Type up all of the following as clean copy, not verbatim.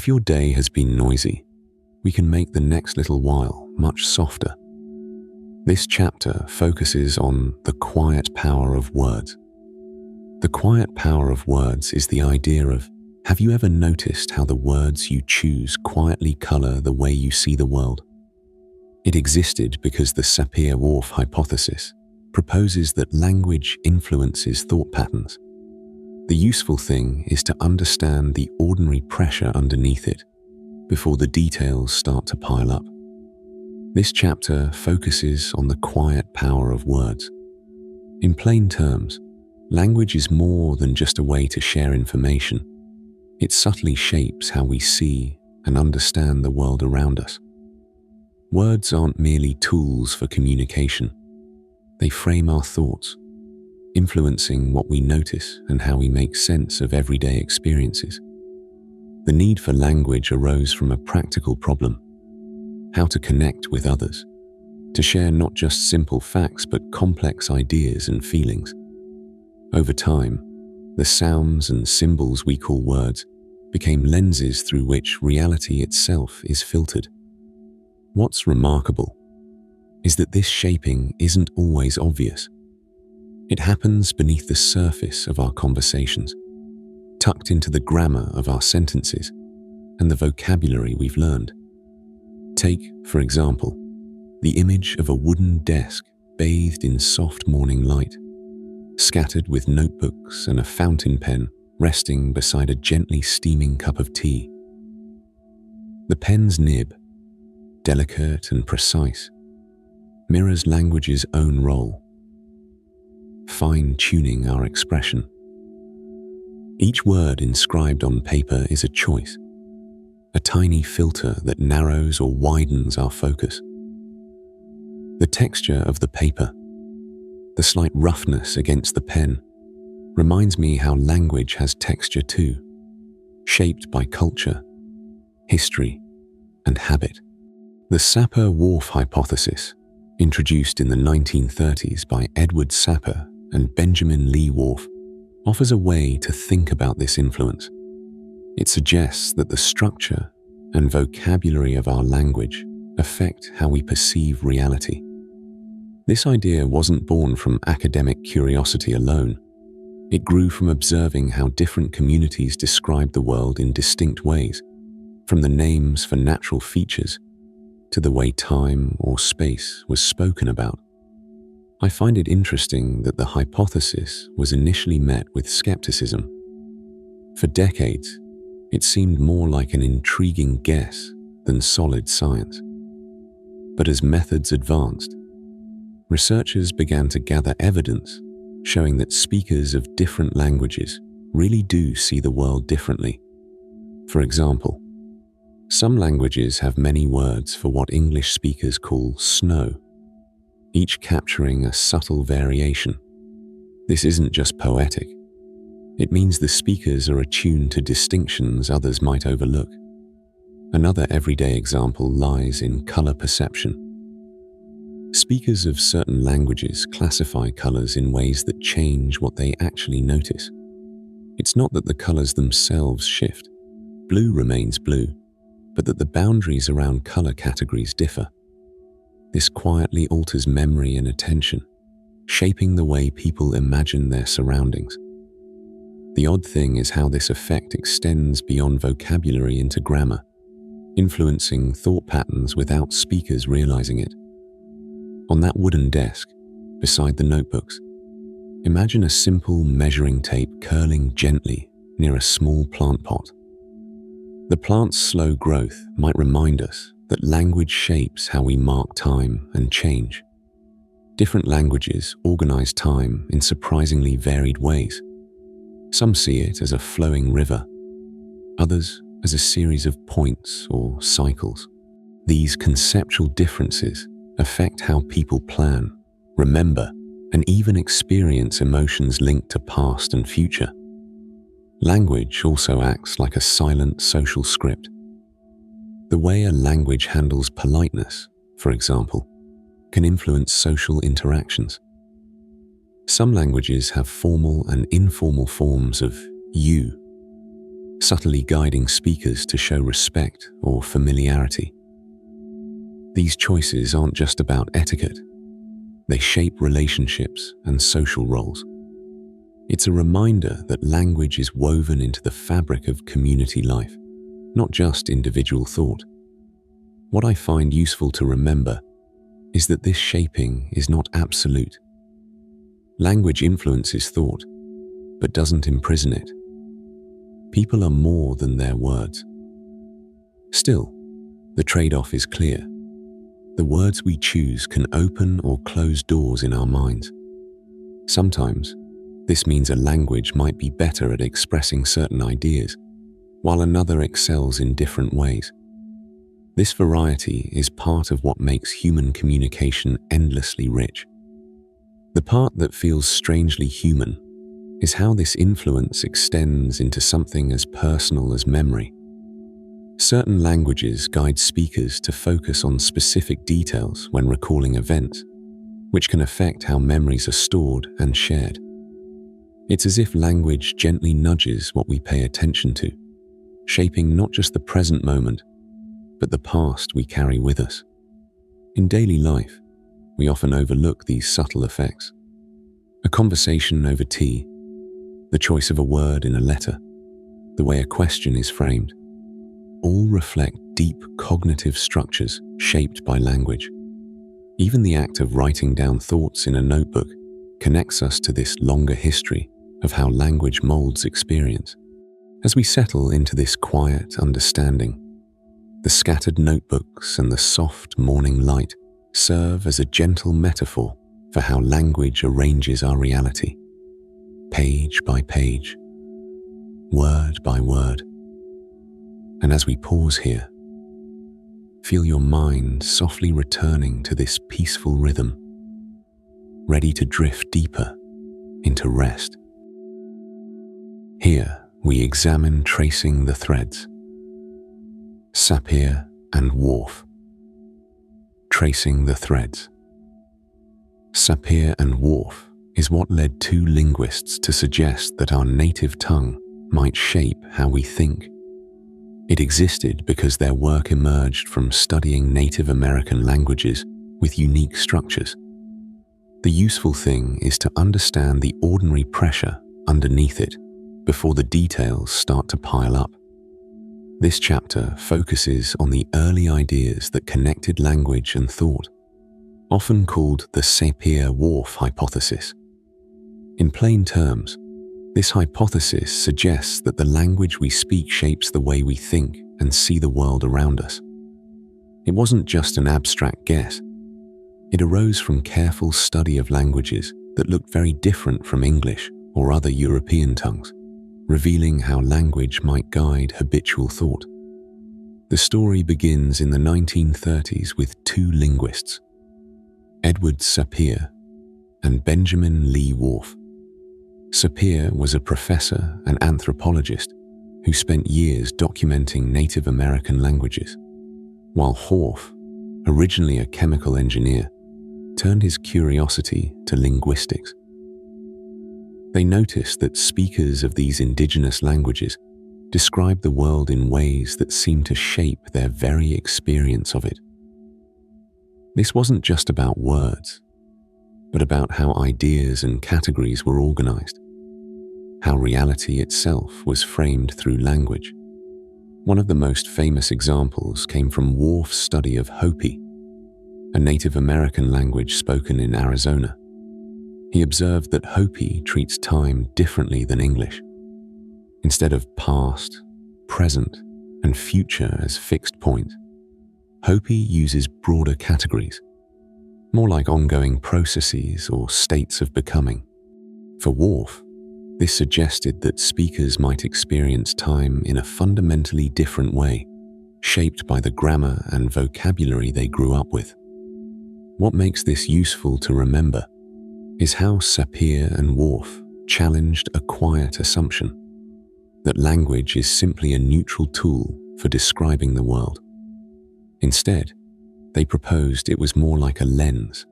If your day has been noisy, we can make the next little while much softer. This chapter focuses on the quiet power of words. The quiet power of words is the idea of, have you ever noticed how the words you choose quietly color the way you see the world? It existed because the Sapir-Whorf hypothesis proposes that language influences thought patterns. The useful thing is to understand the ordinary pressure underneath it before the details start to pile up. This chapter focuses on the quiet power of words. In plain terms, language is more than just a way to share information. It subtly shapes how we see and understand the world around us. Words aren't merely tools for communication. They frame our thoughts, influencing what we notice and how we make sense of everyday experiences. The need for language arose from a practical problem: how to connect with others, to share not just simple facts but complex ideas and feelings. Over time, the sounds and symbols we call words became lenses through which reality itself is filtered. What's remarkable is that this shaping isn't always obvious. It happens beneath the surface of our conversations, tucked into the grammar of our sentences and the vocabulary we've learned. Take, for example, the image of a wooden desk bathed in soft morning light, scattered with notebooks and a fountain pen resting beside a gently steaming cup of tea. The pen's nib, delicate and precise, mirrors language's own role, fine-tuning our expression. Each word inscribed on paper is a choice, a tiny filter that narrows or widens our focus. The texture of the paper, the slight roughness against the pen, reminds me how language has texture too, shaped by culture, history, and habit. The Sapir-Whorf hypothesis, introduced in the 1930s by Edward Sapir and Benjamin Lee Whorf, offers a way to think about this influence. It suggests that the structure and vocabulary of our language affect how we perceive reality. This idea wasn't born from academic curiosity alone. It grew from observing how different communities described the world in distinct ways, from the names for natural features to the way time or space was spoken about. I find it interesting that the hypothesis was initially met with skepticism. For decades, it seemed more like an intriguing guess than solid science. But as methods advanced, researchers began to gather evidence showing that speakers of different languages really do see the world differently. For example, some languages have many words for what English speakers call snow, each capturing a subtle variation. This isn't just poetic. It means the speakers are attuned to distinctions others might overlook. Another everyday example lies in color perception. Speakers of certain languages classify colors in ways that change what they actually notice. It's not that the colors themselves shift. Blue remains blue, but that the boundaries around color categories differ. This quietly alters memory and attention, shaping the way people imagine their surroundings. The odd thing is how this effect extends beyond vocabulary into grammar, influencing thought patterns without speakers realizing it. On that wooden desk, beside the notebooks, imagine a simple measuring tape curling gently near a small plant pot. The plant's slow growth might remind us that language shapes how we mark time and change. Different languages organize time in surprisingly varied ways. Some see it as a flowing river, others as a series of points or cycles. These conceptual differences affect how people plan, remember, and even experience emotions linked to past and future. Language also acts like a silent social script. The way a language handles politeness, for example, can influence social interactions. Some languages have formal and informal forms of you, subtly guiding speakers to show respect or familiarity. These choices aren't just about etiquette. They shape relationships and social roles. It's a reminder that language is woven into the fabric of community life, not just individual thought. What I find useful to remember is that this shaping is not absolute. Language influences thought, but doesn't imprison it. People are more than their words. Still, the trade-off is clear. The words we choose can open or close doors in our minds. Sometimes, this means a language might be better at expressing certain ideas, while another excels in different ways. This variety is part of what makes human communication endlessly rich. The part that feels strangely human is how this influence extends into something as personal as memory. Certain languages guide speakers to focus on specific details when recalling events, which can affect how memories are stored and shared. It's as if language gently nudges what we pay attention to, shaping not just the present moment, but the past we carry with us. In daily life, we often overlook these subtle effects. A conversation over tea, the choice of a word in a letter, the way a question is framed, all reflect deep cognitive structures shaped by language. Even the act of writing down thoughts in a notebook connects us to this longer history of how language molds experience. As we settle into this quiet understanding, the scattered notebooks and the soft morning light serve as a gentle metaphor for how language arranges our reality, page by page, word by word. And as we pause here, feel your mind softly returning to this peaceful rhythm, ready to drift deeper into rest. Here we examine tracing the threads. Sapir and Whorf. Tracing the threads. Sapir and Whorf is what led two linguists to suggest that our native tongue might shape how we think. It existed because their work emerged from studying Native American languages with unique structures. The useful thing is to understand the ordinary pressure underneath it before the details start to pile up. This chapter focuses on the early ideas that connected language and thought, often called the Sapir-Whorf hypothesis. In plain terms, this hypothesis suggests that the language we speak shapes the way we think and see the world around us. It wasn't just an abstract guess. It arose from careful study of languages that looked very different from English or other European tongues, revealing how language might guide habitual thought. The story begins in the 1930s with two linguists, Edward Sapir and Benjamin Lee Whorf. Sapir was a professor and anthropologist who spent years documenting Native American languages, while Whorf, originally a chemical engineer, turned his curiosity to linguistics. They noticed that speakers of these indigenous languages described the world in ways that seemed to shape their very experience of it. This wasn't just about words, but about how ideas and categories were organized, how reality itself was framed through language. One of the most famous examples came from Whorf's study of Hopi, a Native American language spoken in Arizona. He observed that Hopi treats time differently than English. Instead of past, present, and future as fixed points, Hopi uses broader categories, more like ongoing processes or states of becoming. For Whorf, this suggested that speakers might experience time in a fundamentally different way, shaped by the grammar and vocabulary they grew up with. What makes this useful to remember is how Sapir and Whorf challenged a quiet assumption that language is simply a neutral tool for describing the world. Instead, they proposed it was more like a lens,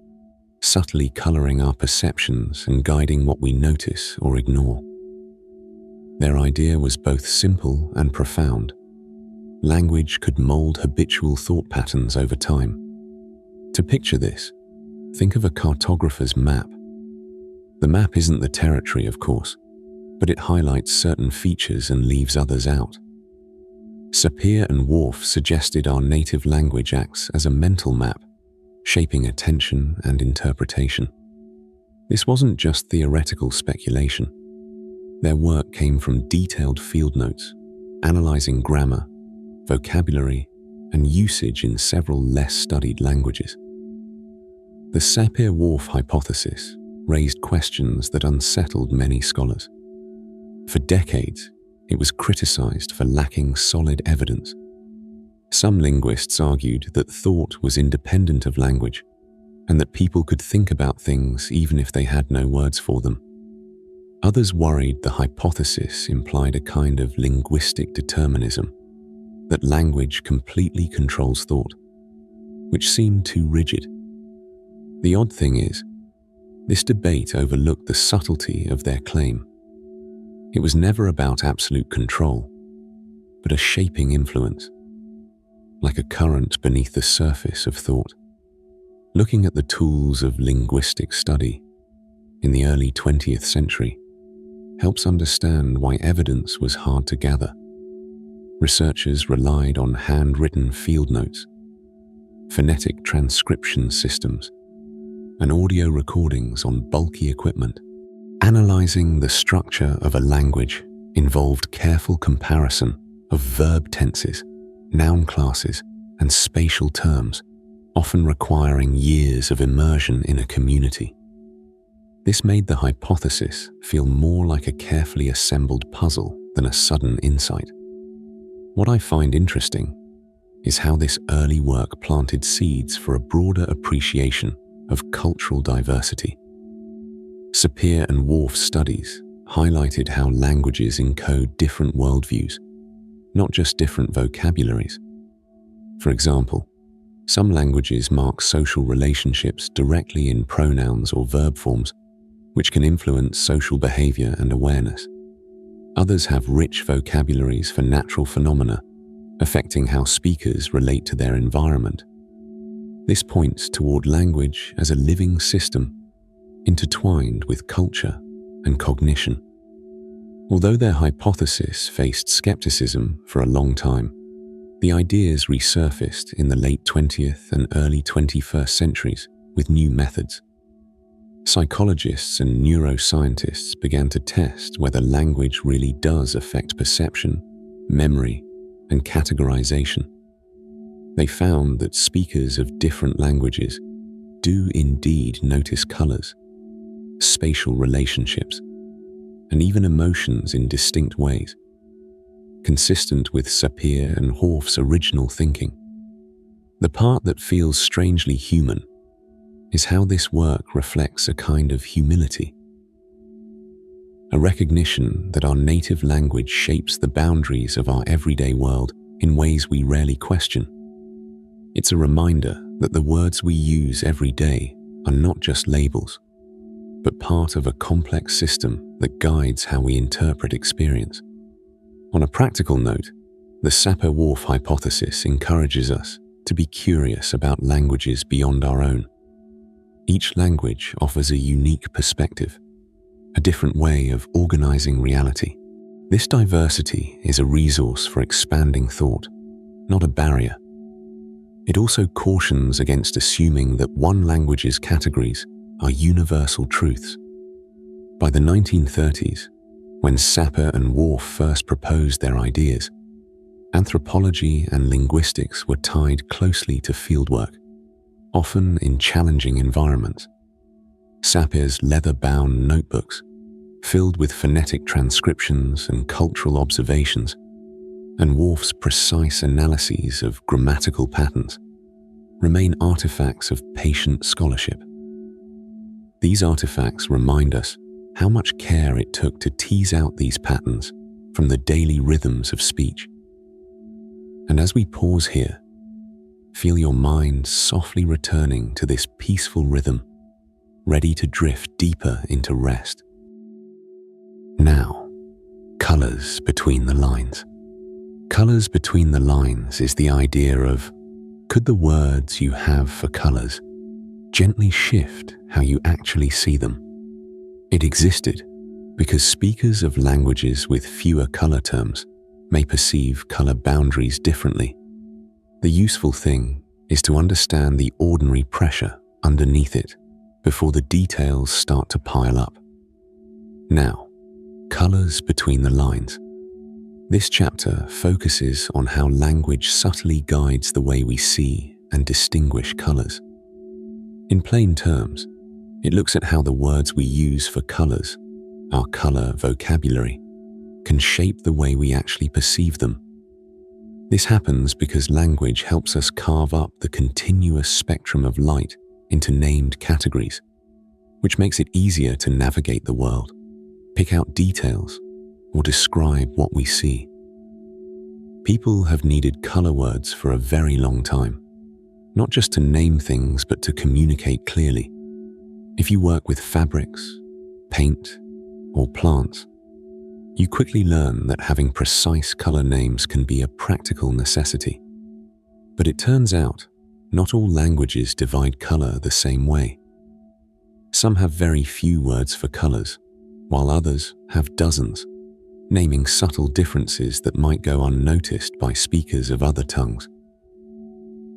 subtly coloring our perceptions and guiding what we notice or ignore. Their idea was both simple and profound. Language could mold habitual thought patterns over time. To picture this, think of a cartographer's map. The map isn't the territory, of course, but it highlights certain features and leaves others out. Sapir and Whorf suggested our native language acts as a mental map, shaping attention and interpretation. This wasn't just theoretical speculation. Their work came from detailed field notes, analyzing grammar, vocabulary, and usage in several less studied languages. The Sapir-Whorf hypothesis raised questions that unsettled many scholars. For decades, it was criticized for lacking solid evidence. Some linguists argued that thought was independent of language, and that people could think about things even if they had no words for them. Others worried the hypothesis implied a kind of linguistic determinism, that language completely controls thought, which seemed too rigid. The odd thing is, this debate overlooked the subtlety of their claim. It was never about absolute control, but a shaping influence, like a current beneath the surface of thought. Looking at the tools of linguistic study in the early 20th century helps understand why evidence was hard to gather. Researchers relied on handwritten field notes, phonetic transcription systems, and audio recordings on bulky equipment. Analyzing the structure of a language involved careful comparison of verb tenses, noun classes, and spatial terms, often requiring years of immersion in a community. This made the hypothesis feel more like a carefully assembled puzzle than a sudden insight. What I find interesting is how this early work planted seeds for a broader appreciation of cultural diversity. Sapir and Whorf's studies highlighted how languages encode different worldviews, not just different vocabularies. For example, some languages mark social relationships directly in pronouns or verb forms, which can influence social behavior and awareness. Others have rich vocabularies for natural phenomena, affecting how speakers relate to their environment. This points toward language as a living system, intertwined with culture and cognition. Although their hypothesis faced skepticism for a long time, the ideas resurfaced in the late 20th and early 21st centuries with new methods. Psychologists and neuroscientists began to test whether language really does affect perception, memory, and categorization. They found that speakers of different languages do indeed notice colors, spatial relationships, and even emotions in distinct ways, consistent with Sapir and Whorf's original thinking. The part that feels strangely human is how this work reflects a kind of humility, a recognition that our native language shapes the boundaries of our everyday world in ways we rarely question. It's a reminder that the words we use every day are not just labels, but part of a complex system that guides how we interpret experience. On a practical note, the Sapir-Whorf hypothesis encourages us to be curious about languages beyond our own. Each language offers a unique perspective, a different way of organizing reality. This diversity is a resource for expanding thought, not a barrier. It also cautions against assuming that one language's categories are universal truths. By the 1930s, when Sapir and Whorf first proposed their ideas, anthropology and linguistics were tied closely to fieldwork, often in challenging environments. Sapir's leather-bound notebooks, filled with phonetic transcriptions and cultural observations, and Whorf's precise analyses of grammatical patterns, remain artifacts of patient scholarship. These artifacts remind us how much care it took to tease out these patterns from the daily rhythms of speech. And as we pause here, feel your mind softly returning to this peaceful rhythm, ready to drift deeper into rest. Now, Colors between the lines. Colors between the lines is the idea of, could the words you have for colors gently shift how you actually see them? It existed because speakers of languages with fewer color terms may perceive color boundaries differently. The useful thing is to understand the ordinary pressure underneath it before the details start to pile up. Now, colors between the lines. This chapter focuses on how language subtly guides the way we see and distinguish colors. In plain terms, it looks at how the words we use for colors, our color vocabulary, can shape the way we actually perceive them. This happens because language helps us carve up the continuous spectrum of light into named categories, which makes it easier to navigate the world, pick out details, or describe what we see. People have needed color words for a very long time, not just to name things but to communicate clearly. If you work with fabrics, paint, or plants, you quickly learn that having precise color names can be a practical necessity. But it turns out, not all languages divide color the same way. Some have very few words for colors, while others have dozens, naming subtle differences that might go unnoticed by speakers of other tongues.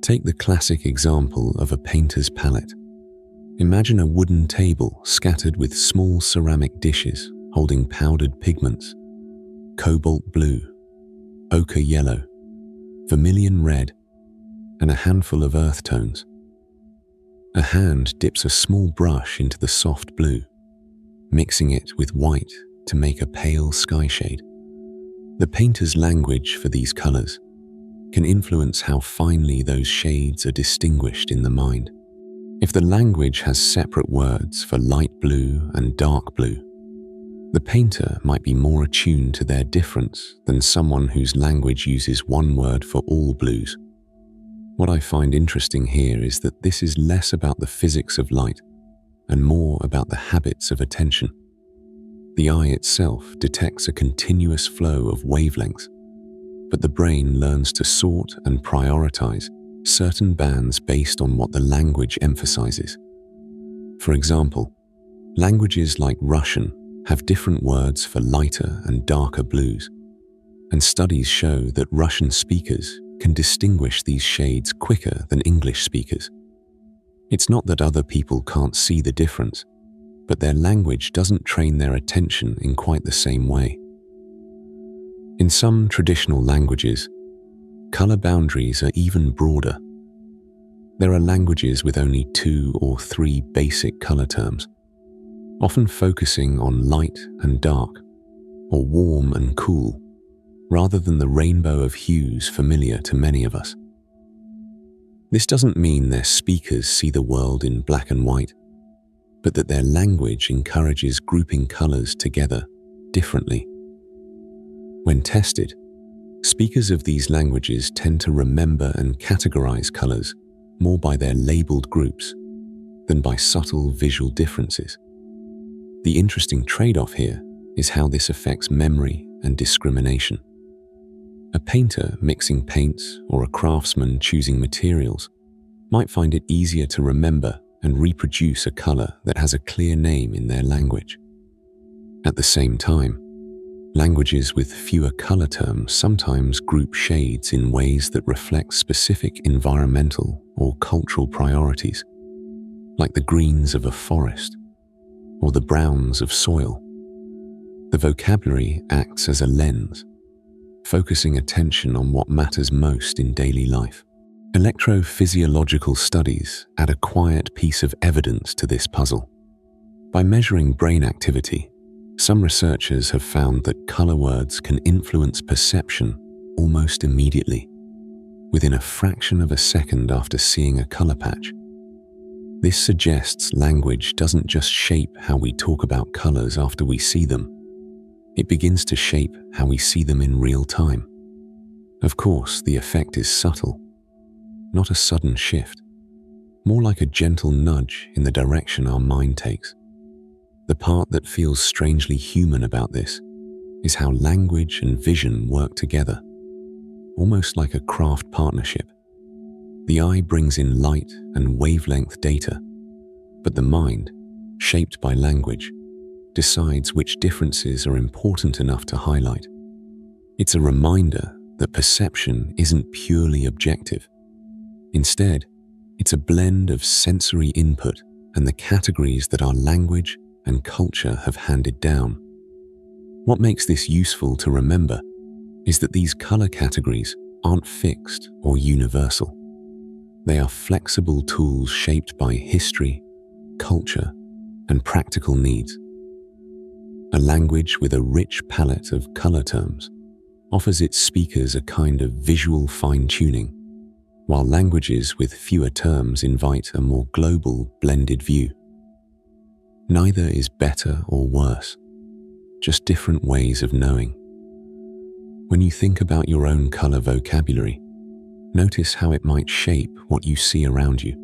Take the classic example of a painter's palette. Imagine a wooden table scattered with small ceramic dishes holding powdered pigments, cobalt blue, ochre yellow, vermilion red, and a handful of earth tones. A hand dips a small brush into the soft blue, mixing it with white to make a pale sky shade. The painter's language for these colors can influence how finely those shades are distinguished in the mind. If the language has separate words for light blue and dark blue, the painter might be more attuned to their difference than someone whose language uses one word for all blues. What I find interesting here is that this is less about the physics of light and more about the habits of attention. The eye itself detects a continuous flow of wavelengths, but the brain learns to sort and prioritize certain bands based on what the language emphasizes. For example, languages like Russian have different words for lighter and darker blues, and studies show that Russian speakers can distinguish these shades quicker than English speakers. It's not that other people can't see the difference, but their language doesn't train their attention in quite the same way. In some traditional languages, color boundaries are even broader. There are languages with only 2 or 3 basic color terms, often focusing on light and dark, or warm and cool, rather than the rainbow of hues familiar to many of us. This doesn't mean their speakers see the world in black and white, but that their language encourages grouping colors together differently. When tested, speakers of these languages tend to remember and categorize colors more by their labeled groups than by subtle visual differences. The interesting trade-off here is how this affects memory and discrimination. A painter mixing paints or a craftsman choosing materials might find it easier to remember and reproduce a color that has a clear name in their language. At the same time, languages with fewer color terms sometimes group shades in ways that reflect specific environmental or cultural priorities, like the greens of a forest or the browns of soil. The vocabulary acts as a lens, focusing attention on what matters most in daily life. Electrophysiological studies add a quiet piece of evidence to this puzzle. By measuring brain activity, some researchers have found that color words can influence perception almost immediately, within a fraction of a second after seeing a color patch. This suggests language doesn't just shape how we talk about colors after we see them. It begins to shape how we see them in real time. Of course, the effect is subtle, not a sudden shift, more like a gentle nudge in the direction our mind takes. The part that feels strangely human about this is how language and vision work together, almost like a craft partnership. The eye brings in light and wavelength data, but the mind, shaped by language, decides which differences are important enough to highlight. It's a reminder that perception isn't purely objective. Instead, it's a blend of sensory input and the categories that our language and culture have handed down. What makes this useful to remember is that these color categories aren't fixed or universal. They are flexible tools shaped by history, culture, and practical needs. A language with a rich palette of color terms offers its speakers a kind of visual fine-tuning, while languages with fewer terms invite a more global, blended view. Neither is better or worse, just different ways of knowing. When you think about your own color vocabulary, notice how it might shape what you see around you.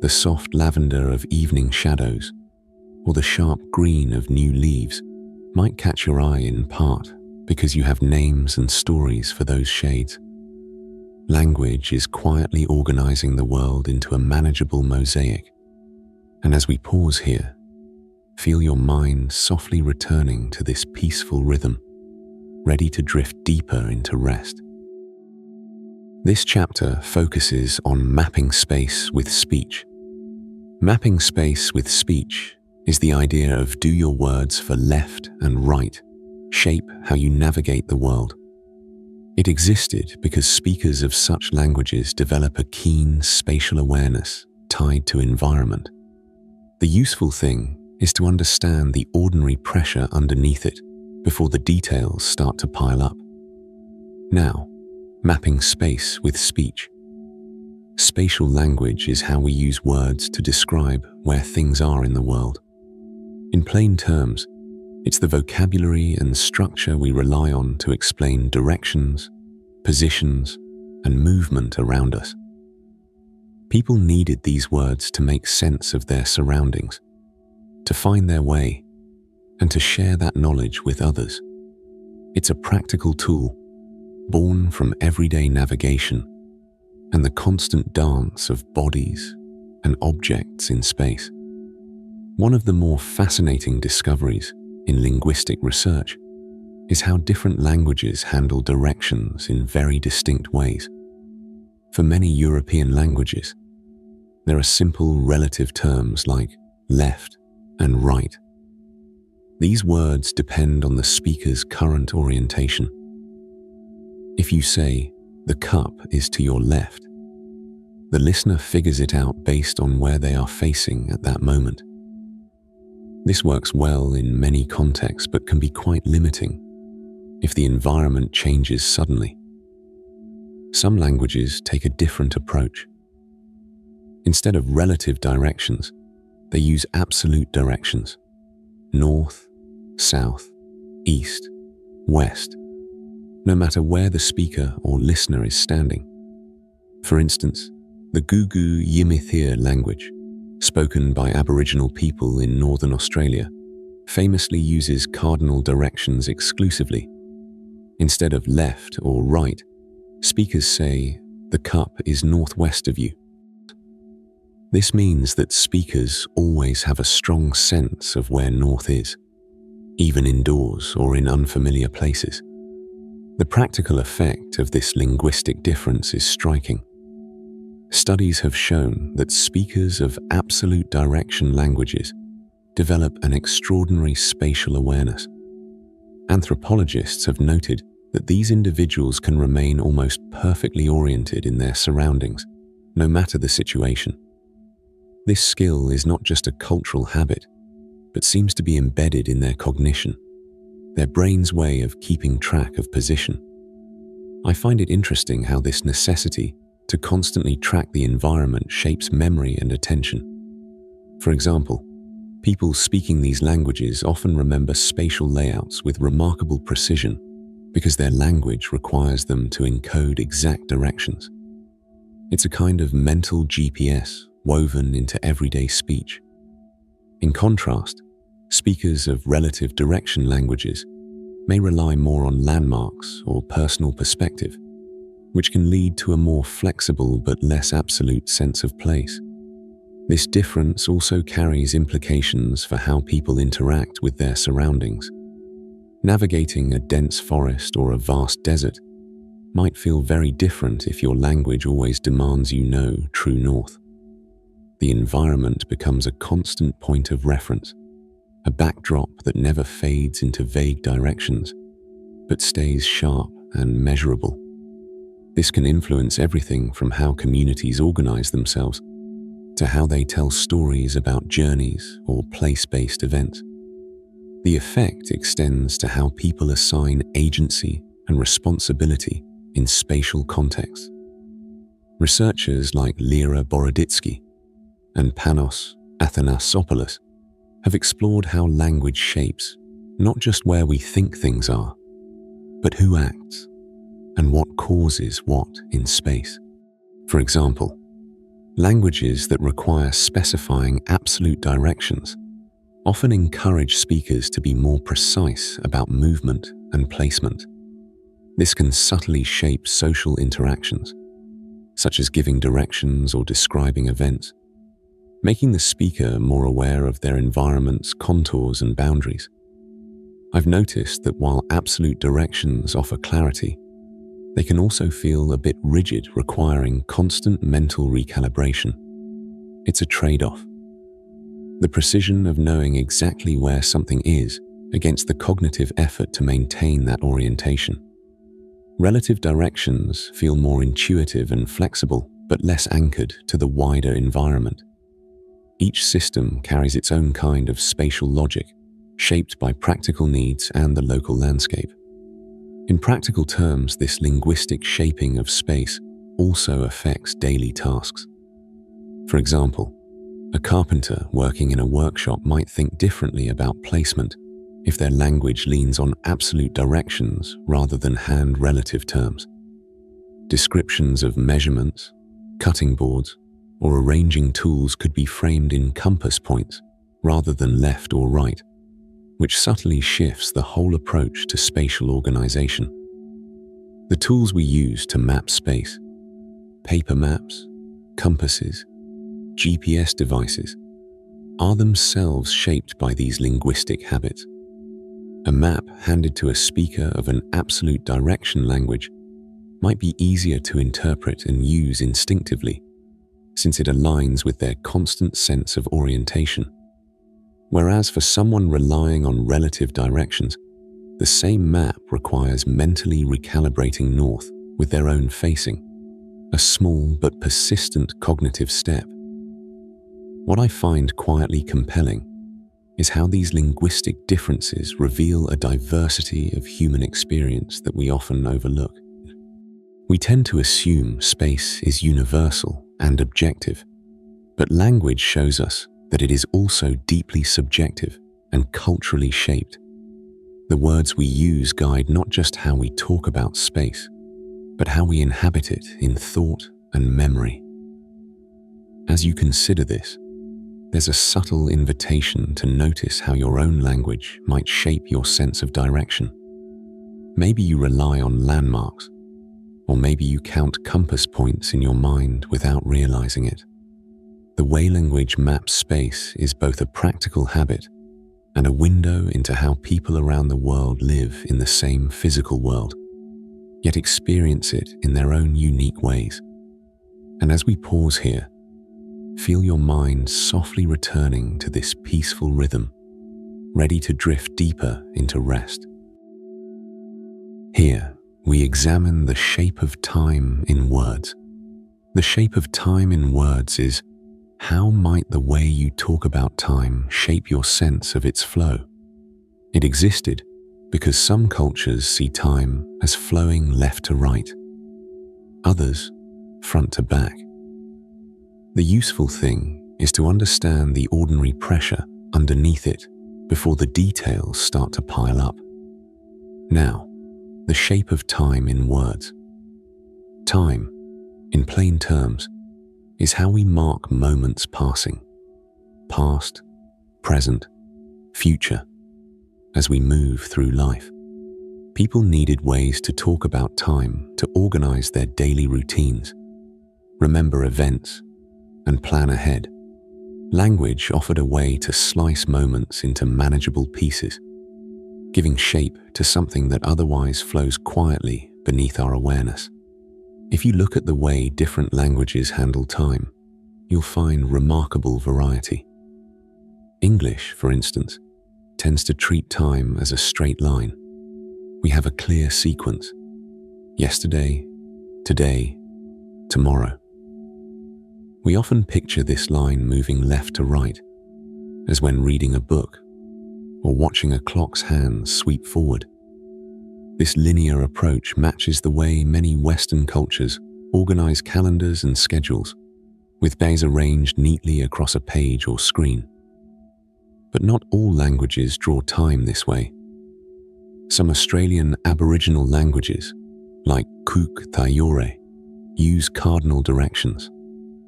The soft lavender of evening shadows, or the sharp green of new leaves, might catch your eye in part because you have names and stories for those shades. Language is quietly organizing the world into a manageable mosaic. And as we pause here, feel your mind softly returning to this peaceful rhythm, ready to drift deeper into rest. This chapter focuses on mapping space with speech. Mapping space with speech is the idea of do your words for left and right shape how you navigate the world. It existed because speakers of such languages develop a keen spatial awareness tied to environment. The useful thing is to understand the ordinary pressure underneath it before the details start to pile up. Now, mapping space with speech. Spatial language is how we use words to describe where things are in the world. In plain terms, it's the vocabulary and structure we rely on to explain directions, positions, and movement around us. People needed these words to make sense of their surroundings, to find their way, and to share that knowledge with others. It's a practical tool, born from everyday navigation and the constant dance of bodies and objects in space. One of the more fascinating discoveries in linguistic research is how different languages handle directions in very distinct ways. For many European languages, there are simple relative terms like left and right. These words depend on the speaker's current orientation. If you say, "The cup is to your left," the listener figures it out based on where they are facing at that moment. This works well in many contexts but can be quite limiting if the environment changes suddenly. Some languages take a different approach. Instead of relative directions, they use absolute directions: north, south, east, west, no matter where the speaker or listener is standing. For instance, the Gugu Yimithir language, spoken by Aboriginal people in Northern Australia, famously uses cardinal directions exclusively. Instead of left or right, speakers say, "The cup is northwest of you." This means that speakers always have a strong sense of where north is, even indoors or in unfamiliar places. The practical effect of this linguistic difference is striking. Studies have shown that speakers of absolute direction languages develop an extraordinary spatial awareness. Anthropologists have noted that these individuals can remain almost perfectly oriented in their surroundings, no matter the situation. This skill is not just a cultural habit, but seems to be embedded in their cognition, their brain's way of keeping track of position. I find it interesting how this necessity to constantly track the environment shapes memory and attention. For example, people speaking these languages often remember spatial layouts with remarkable precision because their language requires them to encode exact directions. It's a kind of mental GPS woven into everyday speech. In contrast, speakers of relative direction languages may rely more on landmarks or personal perspective, which can lead to a more flexible but less absolute sense of place. This difference also carries implications for how people interact with their surroundings. Navigating a dense forest or a vast desert might feel very different if your language always demands you know true north. The environment becomes a constant point of reference, a backdrop that never fades into vague directions, but stays sharp and measurable. This can influence everything from how communities organize themselves to how they tell stories about journeys or place-based events. The effect extends to how people assign agency and responsibility in spatial contexts. Researchers like Lera Boroditsky and Panos Athanasopoulos have explored how language shapes not just where we think things are, but who acts and what causes what in space. For example, languages that require specifying absolute directions often encourage speakers to be more precise about movement and placement. This can subtly shape social interactions, such as giving directions or describing events, making the speaker more aware of their environment's contours and boundaries. I've noticed that while absolute directions offer clarity, they can also feel a bit rigid, requiring constant mental recalibration. It's a trade-off. The precision of knowing exactly where something is against the cognitive effort to maintain that orientation. Relative directions feel more intuitive and flexible, but less anchored to the wider environment. Each system carries its own kind of spatial logic, shaped by practical needs and the local landscape. In practical terms, this linguistic shaping of space also affects daily tasks. For example, a carpenter working in a workshop might think differently about placement if their language leans on absolute directions rather than hand relative terms. Descriptions of measurements, cutting boards, or arranging tools could be framed in compass points rather than left or right, which subtly shifts the whole approach to spatial organization. The tools we use to map space, paper maps, compasses, GPS devices, are themselves shaped by these linguistic habits. A map handed to a speaker of an absolute direction language might be easier to interpret and use instinctively, since it aligns with their constant sense of orientation. Whereas for someone relying on relative directions, the same map requires mentally recalibrating north with their own facing, a small but persistent cognitive step. What I find quietly compelling is how these linguistic differences reveal a diversity of human experience that we often overlook. We tend to assume space is universal and objective, but language shows us that it is also deeply subjective and culturally shaped. The words we use guide not just how we talk about space, but how we inhabit it in thought and memory. As you consider this, there's a subtle invitation to notice how your own language might shape your sense of direction. Maybe you rely on landmarks, or maybe you count compass points in your mind without realizing it. The way language maps space is both a practical habit and a window into how people around the world live in the same physical world, yet experience it in their own unique ways. And as we pause here, feel your mind softly returning to this peaceful rhythm, ready to drift deeper into rest. Here, we examine the shape of time in words. The shape of time in words is how might the way you talk about time shape your sense of its flow? It existed because some cultures see time as flowing left to right, others front to back. The useful thing is to understand the ordinary pressure underneath it before the details start to pile up. Now, the shape of time in words. Time, in plain terms, is how we mark moments passing, past, present, future, as we move through life. People needed ways to talk about time to organize their daily routines, remember events, and plan ahead. Language offered a way to slice moments into manageable pieces, giving shape to something that otherwise flows quietly beneath our awareness. If you look at the way different languages handle time, you'll find remarkable variety. English, for instance, tends to treat time as a straight line. We have a clear sequence: yesterday, today, tomorrow. We often picture this line moving left to right, as when reading a book or watching a clock's hands sweep forward. This linear approach matches the way many Western cultures organize calendars and schedules, with days arranged neatly across a page or screen. But not all languages draw time this way. Some Australian Aboriginal languages, like Cook Thaayore, use cardinal directions: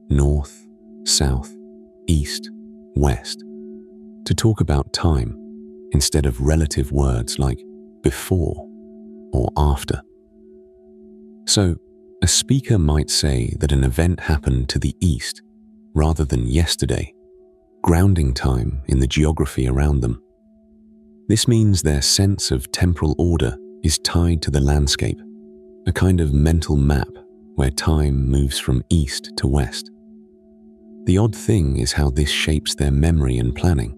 north, south, east, west, to talk about time instead of relative words like before or after. So, a speaker might say that an event happened to the east rather than yesterday, grounding time in the geography around them. This means their sense of temporal order is tied to the landscape, a kind of mental map where time moves from east to west. The odd thing is how this shapes their memory and planning.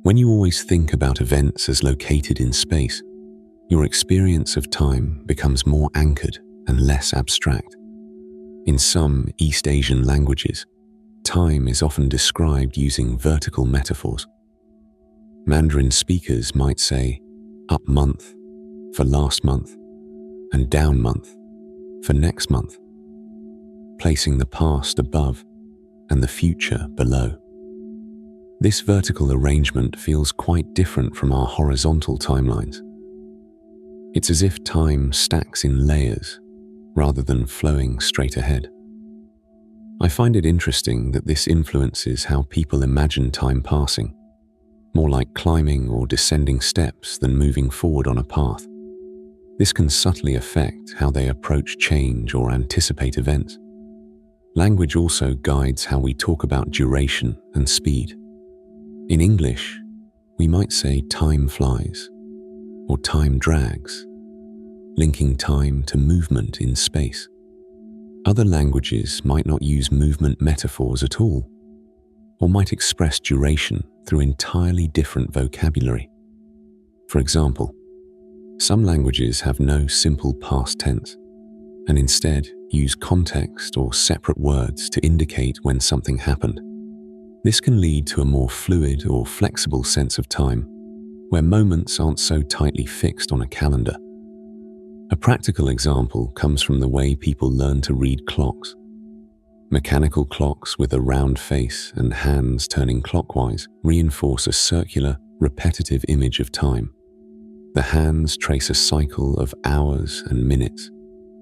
When you always think about events as located in space, your experience of time becomes more anchored and less abstract. In some East Asian languages, time is often described using vertical metaphors. Mandarin speakers might say up month for last month and down month for next month, placing the past above and the future below. This vertical arrangement feels quite different from our horizontal timelines. It's as if time stacks in layers rather than flowing straight ahead. I find it interesting that this influences how people imagine time passing, more like climbing or descending steps than moving forward on a path. This can subtly affect how they approach change or anticipate events. Language also guides how we talk about duration and speed. In English, we might say time flies or time drags, linking time to movement in space. Other languages might not use movement metaphors at all, or might express duration through entirely different vocabulary. For example, some languages have no simple past tense, and instead use context or separate words to indicate when something happened. This can lead to a more fluid or flexible sense of time, where moments aren't so tightly fixed on a calendar. A practical example comes from the way people learn to read clocks. Mechanical clocks with a round face and hands turning clockwise reinforce a circular, repetitive image of time. The hands trace a cycle of hours and minutes,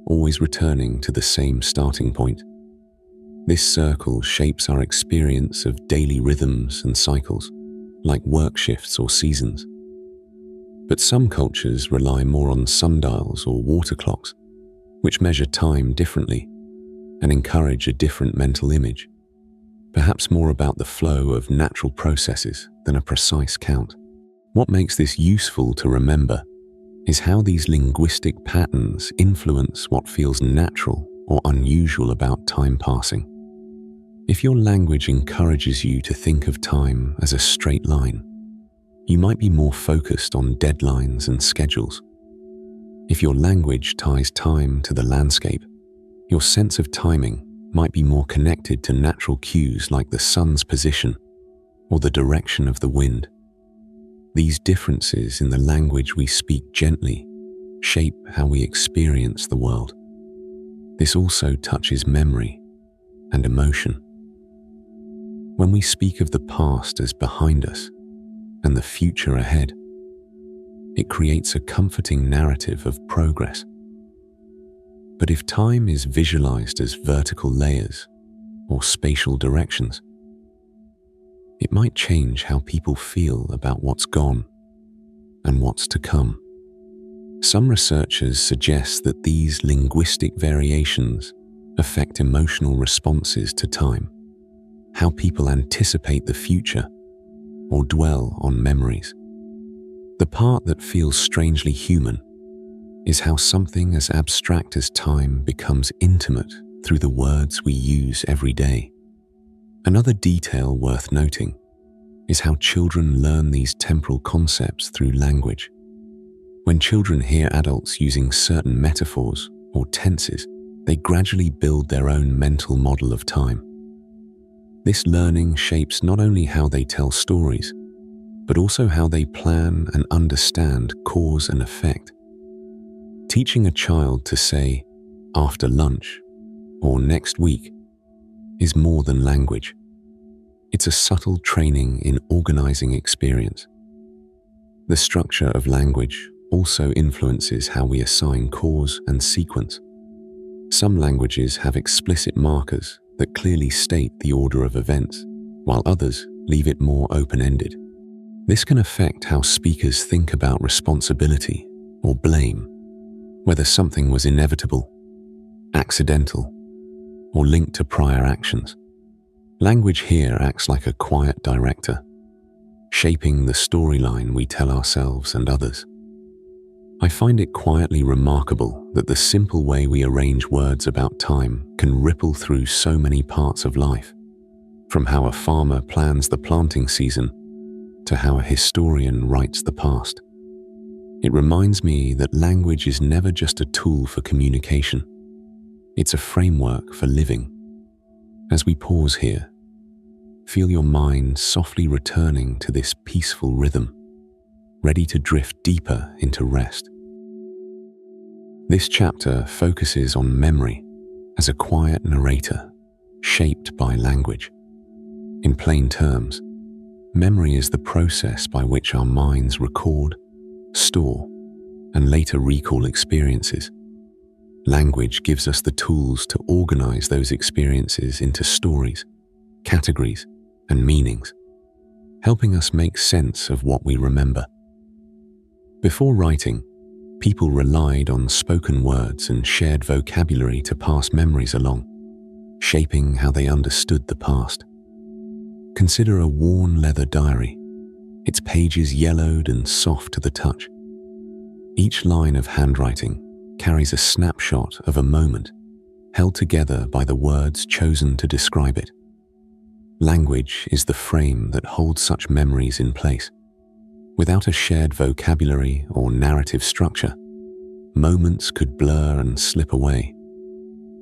always returning to the same starting point. This circle shapes our experience of daily rhythms and cycles, like work shifts or seasons. But some cultures rely more on sundials or water clocks, which measure time differently and encourage a different mental image, perhaps more about the flow of natural processes than a precise count. What makes this useful to remember is how these linguistic patterns influence what feels natural or unusual about time passing. If your language encourages you to think of time as a straight line, you might be more focused on deadlines and schedules. If your language ties time to the landscape, your sense of timing might be more connected to natural cues like the sun's position or the direction of the wind. These differences in the language we speak gently shape how we experience the world. This also touches memory and emotion. When we speak of the past as behind us and the future ahead, it creates a comforting narrative of progress. But if time is visualized as vertical layers or spatial directions, it might change how people feel about what's gone and what's to come. Some researchers suggest that these linguistic variations affect emotional responses to time, how people anticipate the future or dwell on memories. The part that feels strangely human is how something as abstract as time becomes intimate through the words we use every day. Another detail worth noting is how children learn these temporal concepts through language. When children hear adults using certain metaphors or tenses, they gradually build their own mental model of time. This learning shapes not only how they tell stories, but also how they plan and understand cause and effect. Teaching a child to say, "after lunch," or "next week," is more than language. It's a subtle training in organizing experience. The structure of language also influences how we assign cause and sequence. Some languages have explicit markers that clearly state the order of events, while others leave it more open-ended. This can affect how speakers think about responsibility or blame, whether something was inevitable, accidental, or linked to prior actions. Language here acts like a quiet director, shaping the storyline we tell ourselves and others. I find it quietly remarkable that the simple way we arrange words about time can ripple through so many parts of life, from how a farmer plans the planting season to how a historian writes the past. It reminds me that language is never just a tool for communication. It's a framework for living. As we pause here, feel your mind softly returning to this peaceful rhythm, ready to drift deeper into rest. This chapter focuses on memory as a quiet narrator shaped by language. In plain terms, memory is the process by which our minds record, store, and later recall experiences. Language gives us the tools to organize those experiences into stories, categories, and meanings, helping us make sense of what we remember. Before writing, people relied on spoken words and shared vocabulary to pass memories along, shaping how they understood the past. Consider a worn leather diary, its pages yellowed and soft to the touch. Each line of handwriting carries a snapshot of a moment, held together by the words chosen to describe it. Language is the frame that holds such memories in place. Without a shared vocabulary or narrative structure, moments could blur and slip away.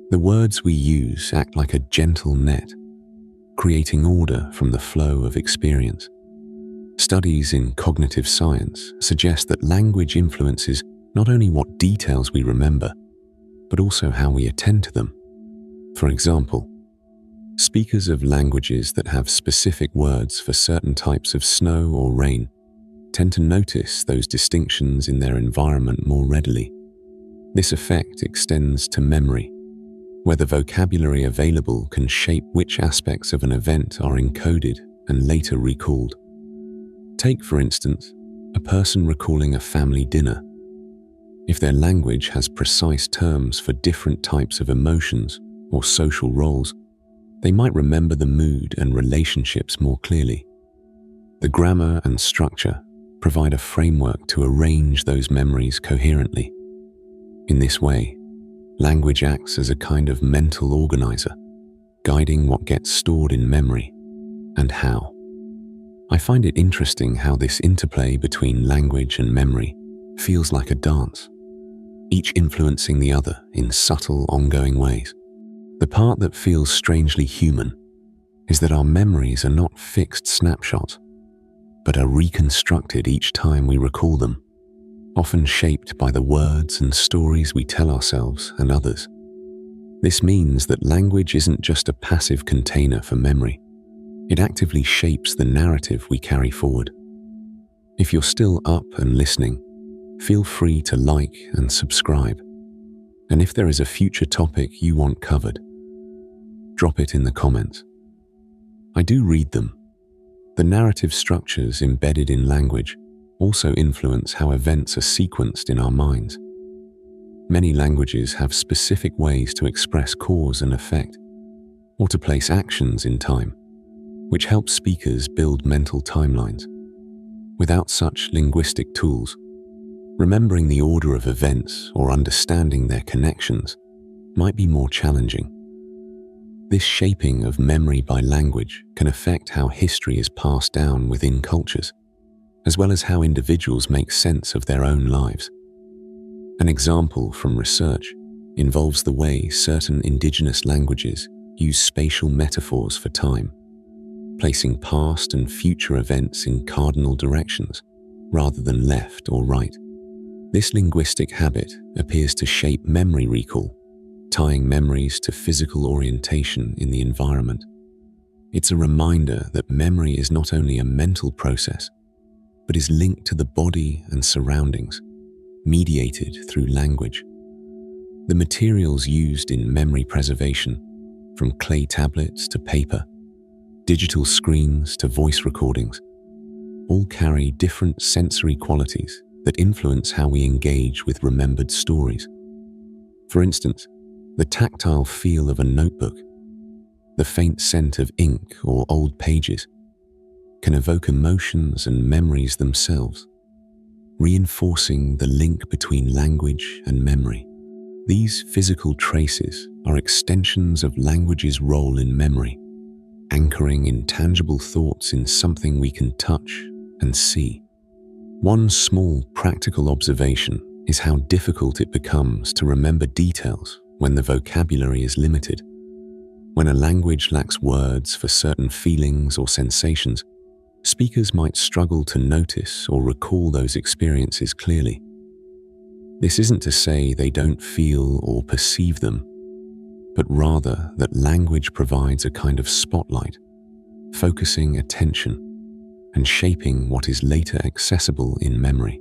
The words we use act like a gentle net, creating order from the flow of experience. Studies in cognitive science suggest that language influences not only what details we remember, but also how we attend to them. For example, speakers of languages that have specific words for certain types of snow or rain tend to notice those distinctions in their environment more readily. This effect extends to memory, where the vocabulary available can shape which aspects of an event are encoded and later recalled. Take, for instance, a person recalling a family dinner. If their language has precise terms for different types of emotions or social roles, they might remember the mood and relationships more clearly. The grammar and structure provide a framework to arrange those memories coherently. In this way, language acts as a kind of mental organizer, guiding what gets stored in memory and how. I find it interesting how this interplay between language and memory feels like a dance, each influencing the other in subtle, ongoing ways. The part that feels strangely human is that our memories are not fixed snapshots, but are reconstructed each time we recall them, often shaped by the words and stories we tell ourselves and others. This means that language isn't just a passive container for memory. It actively shapes the narrative we carry forward. If you're still up and listening, feel free to like and subscribe. And if there is a future topic you want covered, drop it in the comments. I do read them. The narrative structures embedded in language also influence how events are sequenced in our minds. Many languages have specific ways to express cause and effect, or to place actions in time, which helps speakers build mental timelines. Without such linguistic tools, remembering the order of events or understanding their connections might be more challenging. This shaping of memory by language can affect how history is passed down within cultures, as well as how individuals make sense of their own lives. An example from research involves the way certain indigenous languages use spatial metaphors for time, placing past and future events in cardinal directions rather than left or right. This linguistic habit appears to shape memory recall, tying memories to physical orientation in the environment. It's a reminder that memory is not only a mental process, but is linked to the body and surroundings, mediated through language. The materials used in memory preservation, from clay tablets to paper, digital screens to voice recordings, all carry different sensory qualities that influence how we engage with remembered stories. For instance, the tactile feel of a notebook, the faint scent of ink or old pages, can evoke emotions and memories themselves, reinforcing the link between language and memory. These physical traces are extensions of language's role in memory, anchoring intangible thoughts in something we can touch and see. One small practical observation is how difficult it becomes to remember details when the vocabulary is limited. When a language lacks words for certain feelings or sensations, speakers might struggle to notice or recall those experiences clearly. This isn't to say they don't feel or perceive them, but rather that language provides a kind of spotlight, focusing attention and shaping what is later accessible in memory.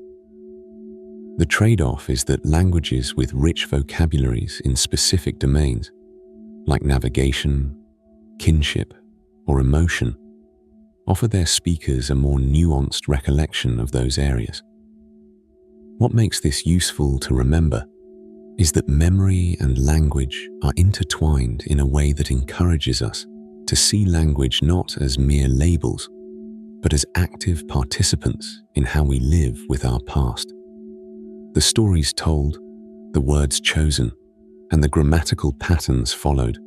The trade-off is that languages with rich vocabularies in specific domains, like navigation, kinship, or emotion, offer their speakers a more nuanced recollection of those areas. What makes this useful to remember is that memory and language are intertwined in a way that encourages us to see language not as mere labels, but as active participants in how we live with our past. The stories told, the words chosen, and the grammatical patterns followed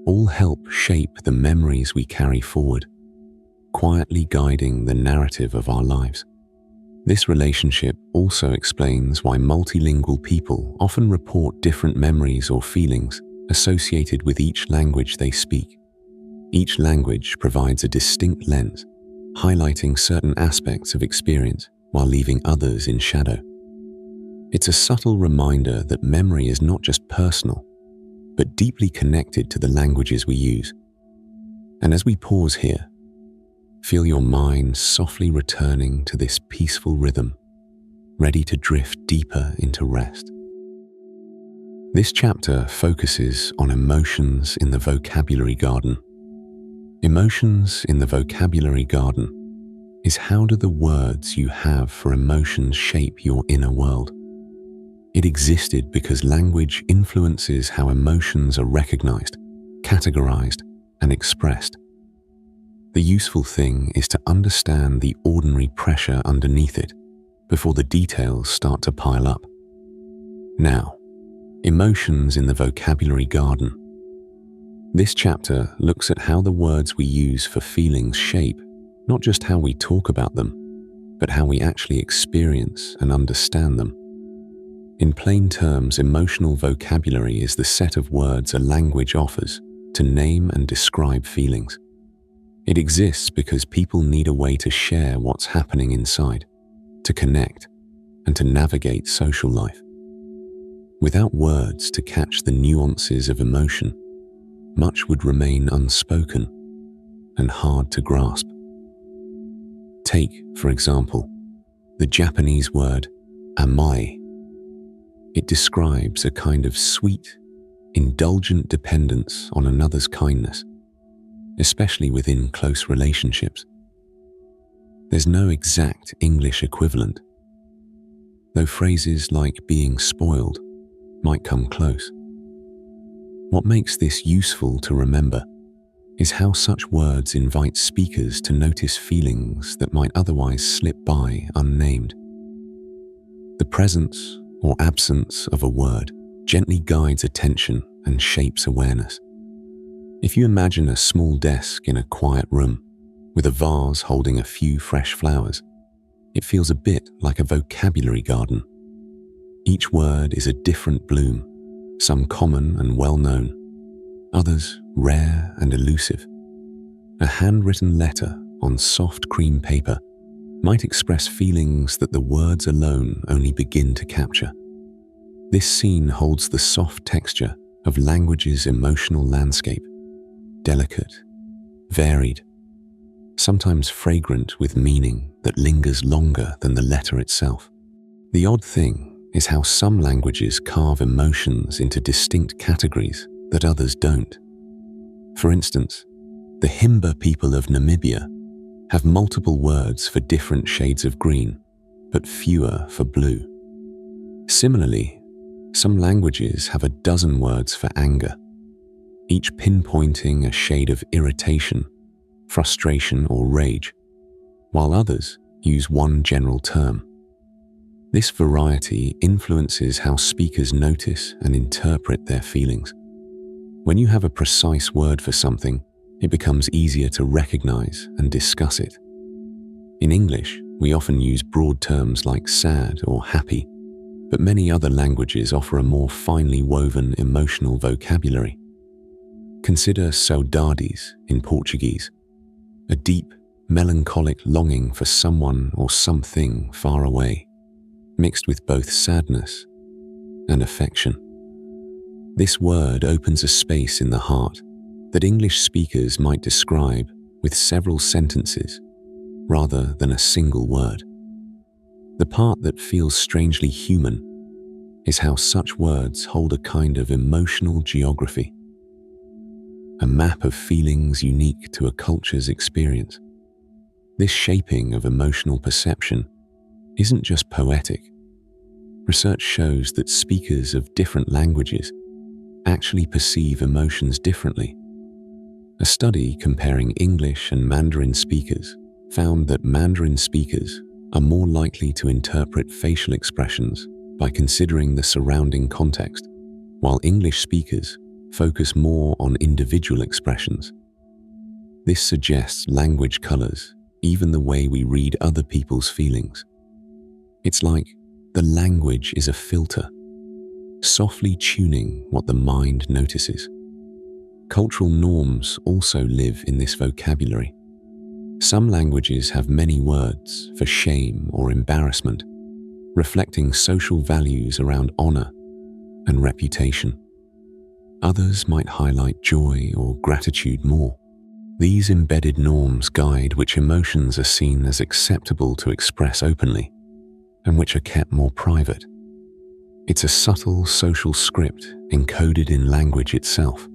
all help shape the memories we carry forward, quietly guiding the narrative of our lives. This relationship also explains why multilingual people often report different memories or feelings associated with each language they speak. Each language provides a distinct lens, highlighting certain aspects of experience while leaving others in shadow. It's a subtle reminder that memory is not just personal, but deeply connected to the languages we use. And as we pause here, feel your mind softly returning to this peaceful rhythm, ready to drift deeper into rest. This chapter focuses on emotions in the vocabulary garden. Emotions in the vocabulary garden is how do the words you have for emotions shape your inner world. It existed because language influences how emotions are recognized, categorized, and expressed. The useful thing is to understand the ordinary pressure underneath it before the details start to pile up. Now, emotions in the vocabulary garden. This chapter looks at how the words we use for feelings shape not just how we talk about them, but how we actually experience and understand them. In plain terms, emotional vocabulary is the set of words a language offers to name and describe feelings. It exists because people need a way to share what's happening inside, to connect, and to navigate social life. Without words to catch the nuances of emotion, much would remain unspoken and hard to grasp. Take, for example, the Japanese word amai. It describes a kind of sweet, indulgent dependence on another's kindness, especially within close relationships. There's no exact English equivalent, though phrases like being spoiled might come close. What makes this useful to remember is how such words invite speakers to notice feelings that might otherwise slip by unnamed. The presence or absence of a word gently guides attention and shapes awareness. If you imagine a small desk in a quiet room with a vase holding a few fresh flowers, it feels a bit like a vocabulary garden. Each word is a different bloom, some common and well-known, others rare and elusive. A handwritten letter on soft cream paper might express feelings that the words alone only begin to capture. This scene holds the soft texture of language's emotional landscape, delicate, varied, sometimes fragrant with meaning that lingers longer than the letter itself. The odd thing is how some languages carve emotions into distinct categories that others don't. For instance, the Himba people of Namibia have multiple words for different shades of green, but fewer for blue. Similarly, some languages have a dozen words for anger, each pinpointing a shade of irritation, frustration, or rage, while others use one general term. This variety influences how speakers notice and interpret their feelings. When you have a precise word for something, it becomes easier to recognize and discuss it. In English, we often use broad terms like sad or happy, but many other languages offer a more finely woven emotional vocabulary. Consider saudades in Portuguese, a deep, melancholic longing for someone or something far away, mixed with both sadness and affection. This word opens a space in the heart that English speakers might describe with several sentences rather than a single word. The part that feels strangely human is how such words hold a kind of emotional geography, a map of feelings unique to a culture's experience. This shaping of emotional perception isn't just poetic. Research shows that speakers of different languages actually perceive emotions differently. A study comparing English and Mandarin speakers found that Mandarin speakers are more likely to interpret facial expressions by considering the surrounding context, while English speakers focus more on individual expressions. This suggests language colors even the way we read other people's feelings. It's like the language is a filter, softly tuning what the mind notices. Cultural norms also live in this vocabulary. Some languages have many words for shame or embarrassment, reflecting social values around honor and reputation. Others might highlight joy or gratitude more. These embedded norms guide which emotions are seen as acceptable to express openly and which are kept more private. It's a subtle social script encoded in language itself,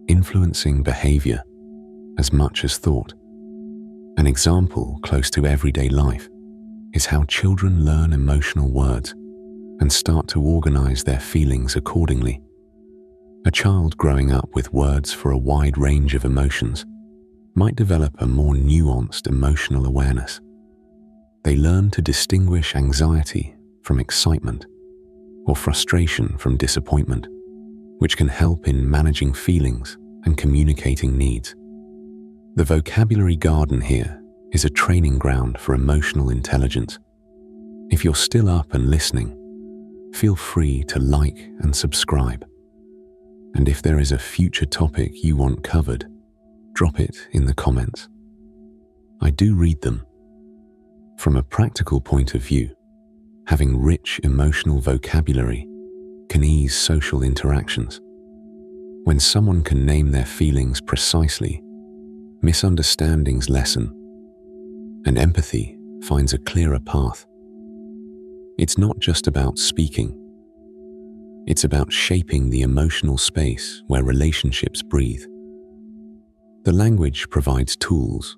influencing behavior as much as thought. An example close to everyday life is how children learn emotional words and start to organize their feelings accordingly. A child growing up with words for a wide range of emotions might develop a more nuanced emotional awareness. They learn to distinguish anxiety from excitement or frustration from disappointment, which can help in managing feelings and communicating needs. The vocabulary garden here is a training ground for emotional intelligence. If you're still up and listening, feel free to like and subscribe. And if there is a future topic you want covered, drop it in the comments. I do read them. From a practical point of view, having rich emotional vocabulary can ease social interactions. When someone can name their feelings precisely, misunderstandings lessen, and empathy finds a clearer path. It's not just about speaking. It's about shaping the emotional space where relationships breathe. The language provides tools,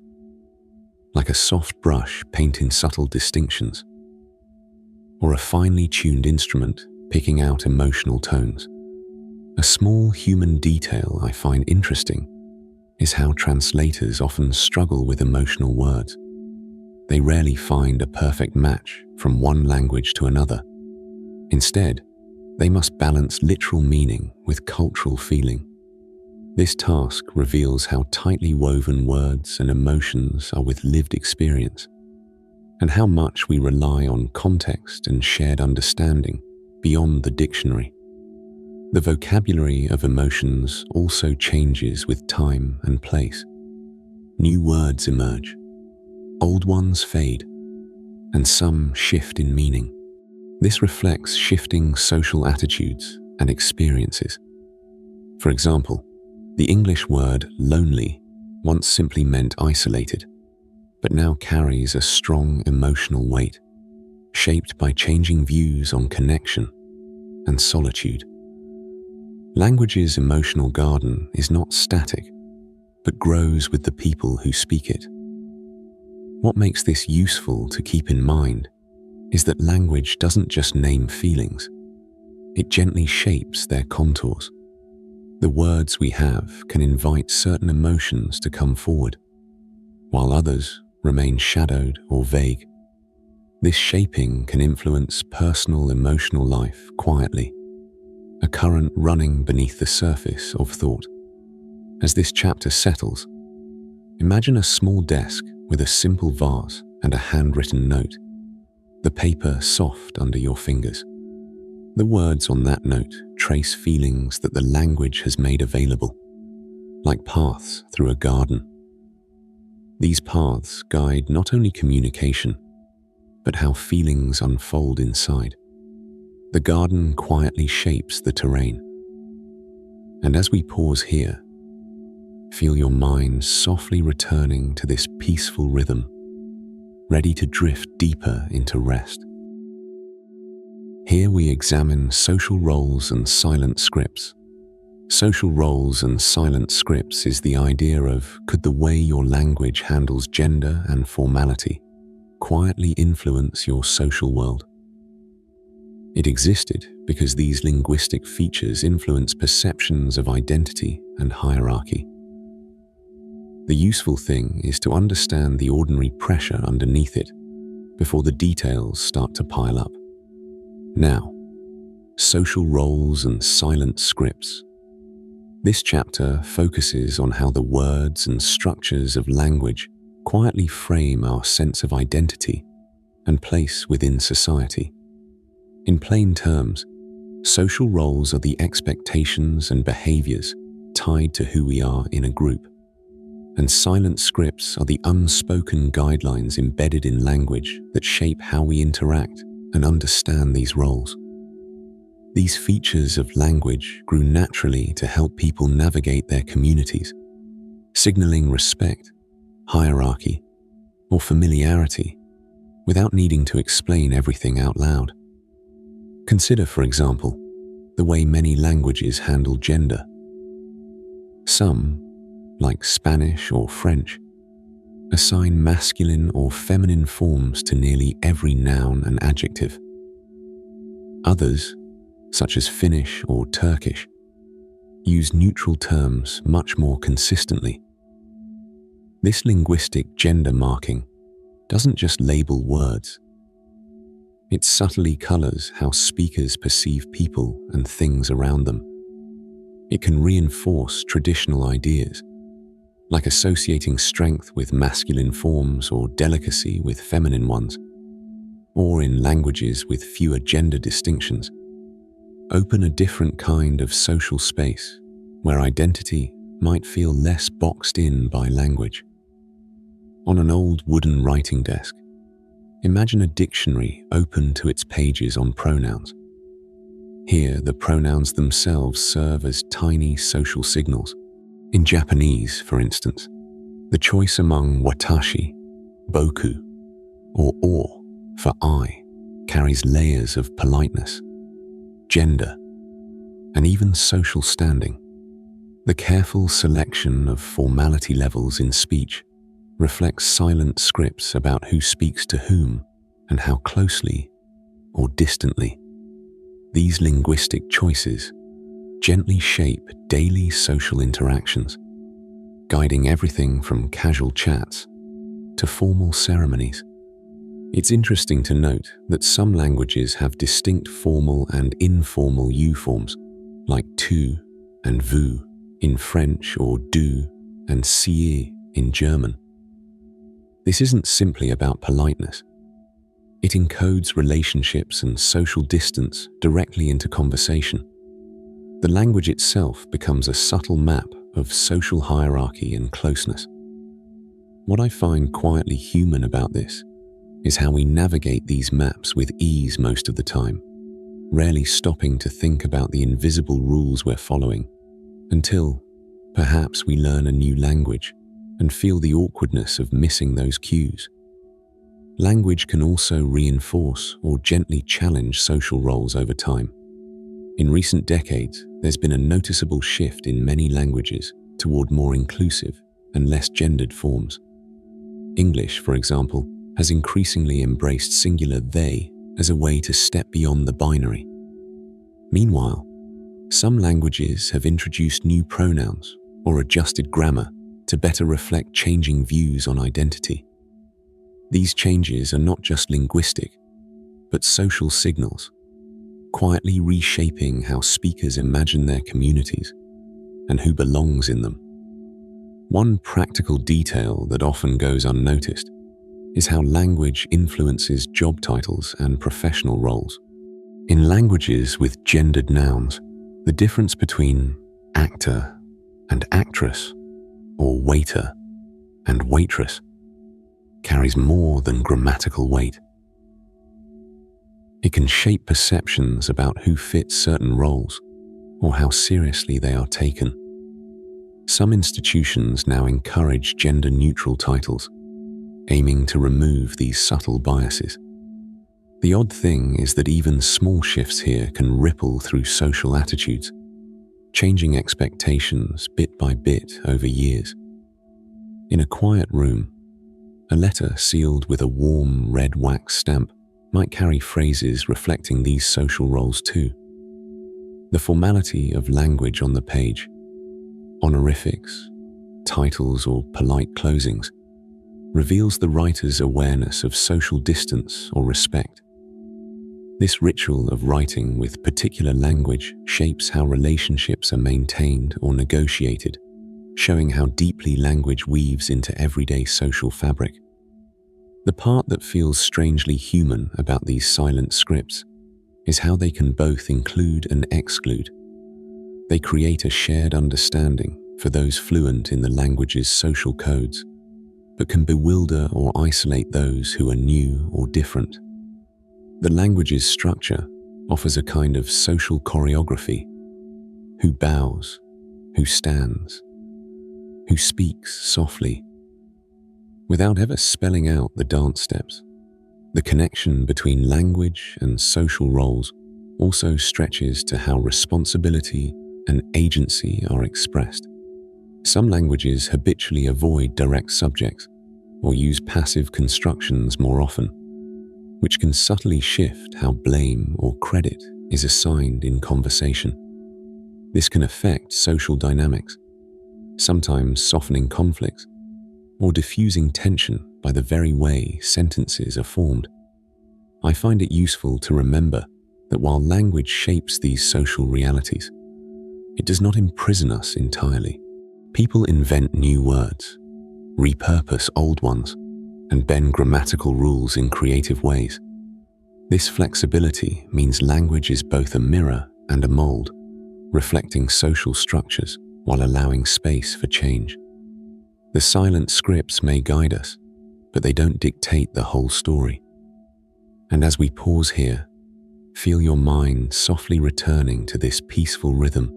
like a soft brush painting subtle distinctions. or a finely tuned instrument picking out emotional tones. A small human detail I find interesting is how translators often struggle with emotional words. They rarely find a perfect match from one language to another. Instead, they must balance literal meaning with cultural feeling. This task reveals how tightly woven words and emotions are with lived experience, and how much we rely on context and shared understanding beyond the dictionary. The vocabulary of emotions also changes with time and place. New words emerge, old ones fade, and some shift in meaning. This reflects shifting social attitudes and experiences. For example, the English word lonely once simply meant isolated, but now carries a strong emotional weight, shaped by changing views on connection and solitude. Language's emotional garden is not static, but grows with the people who speak it. What makes this useful to keep in mind is that language doesn't just name feelings, it gently shapes their contours. The words we have can invite certain emotions to come forward, while others remain shadowed or vague. This shaping can influence personal emotional life quietly, a current running beneath the surface of thought. As this chapter settles, imagine a small desk with a simple vase and a handwritten note, the paper soft under your fingers. The words on that note trace feelings that the language has made available, like paths through a garden. These paths guide not only communication, but how feelings unfold inside. The garden quietly shapes the terrain. And as we pause here, feel your mind softly returning to this peaceful rhythm, ready to drift deeper into rest. Here we examine social roles and silent scripts. Social roles and silent scripts is the idea of, could the way your language handles gender and formality quietly influence your social world? It existed because these linguistic features influence perceptions of identity and hierarchy. The useful thing is to understand the ordinary pressure underneath it before the details start to pile up. Now, social roles and silent scripts. This chapter focuses on how the words and structures of language quietly frame our sense of identity and place within society. In plain terms, social roles are the expectations and behaviors tied to who we are in a group, and silent scripts are the unspoken guidelines embedded in language that shape how we interact and understand these roles. These features of language grew naturally to help people navigate their communities, signaling respect, hierarchy, or familiarity without needing to explain everything out loud. Consider, for example, the way many languages handle gender. Some, like Spanish or French, assign masculine or feminine forms to nearly every noun and adjective. Others, such as Finnish or Turkish, use neutral terms much more consistently. This linguistic gender marking doesn't just label words. It subtly colors how speakers perceive people and things around them. It can reinforce traditional ideas, like associating strength with masculine forms or delicacy with feminine ones, or in languages with fewer gender distinctions, open a different kind of social space where identity might feel less boxed in by language. On an old wooden writing desk, imagine a dictionary open to its pages on pronouns. Here, the pronouns themselves serve as tiny social signals. In Japanese, for instance, the choice among watashi, boku, or o for I carries layers of politeness, gender, and even social standing. The careful selection of formality levels in speech reflects silent scripts about who speaks to whom and how closely or distantly. These linguistic choices gently shape daily social interactions, guiding everything from casual chats to formal ceremonies. It's interesting to note that some languages have distinct formal and informal you forms, like tu and vous in French or du and sie in German. This isn't simply about politeness. It encodes relationships and social distance directly into conversation. The language itself becomes a subtle map of social hierarchy and closeness. What I find quietly human about this is how we navigate these maps with ease most of the time, rarely stopping to think about the invisible rules we're following, until, perhaps, we learn a new language and feel the awkwardness of missing those cues. Language can also reinforce or gently challenge social roles over time. In recent decades, there's been a noticeable shift in many languages toward more inclusive and less gendered forms. English, for example, has increasingly embraced singular they as a way to step beyond the binary. Meanwhile, some languages have introduced new pronouns or adjusted grammar to better reflect changing views on identity. These changes are not just linguistic, but social signals, quietly reshaping how speakers imagine their communities and who belongs in them. One practical detail that often goes unnoticed is how language influences job titles and professional roles. In languages with gendered nouns, the difference between actor and actress, or waiter and waitress, carries more than grammatical weight. It can shape perceptions about who fits certain roles or how seriously they are taken. Some institutions now encourage gender-neutral titles, aiming to remove these subtle biases. The odd thing is that even small shifts here can ripple through social attitudes, changing expectations bit by bit over years. In a quiet room, a letter sealed with a warm red wax stamp might carry phrases reflecting these social roles too. The formality of language on the page, honorifics, titles, or polite closings, reveals the writer's awareness of social distance or respect. This ritual of writing with particular language shapes how relationships are maintained or negotiated, showing how deeply language weaves into everyday social fabric. The part that feels strangely human about these silent scripts is how they can both include and exclude. They create a shared understanding for those fluent in the language's social codes, but can bewilder or isolate those who are new or different. The language's structure offers a kind of social choreography: who bows, who stands, who speaks softly, without ever spelling out the dance steps. The connection between language and social roles also stretches to how responsibility and agency are expressed. Some languages habitually avoid direct subjects or use passive constructions more often, which can subtly shift how blame or credit is assigned in conversation. This can affect social dynamics, sometimes softening conflicts or diffusing tension by the very way sentences are formed. I find it useful to remember that while language shapes these social realities, it does not imprison us entirely. People invent new words, repurpose old ones, and bend grammatical rules in creative ways. This flexibility means language is both a mirror and a mold, reflecting social structures while allowing space for change. The silent scripts may guide us, but they don't dictate the whole story. And as we pause here, feel your mind softly returning to this peaceful rhythm,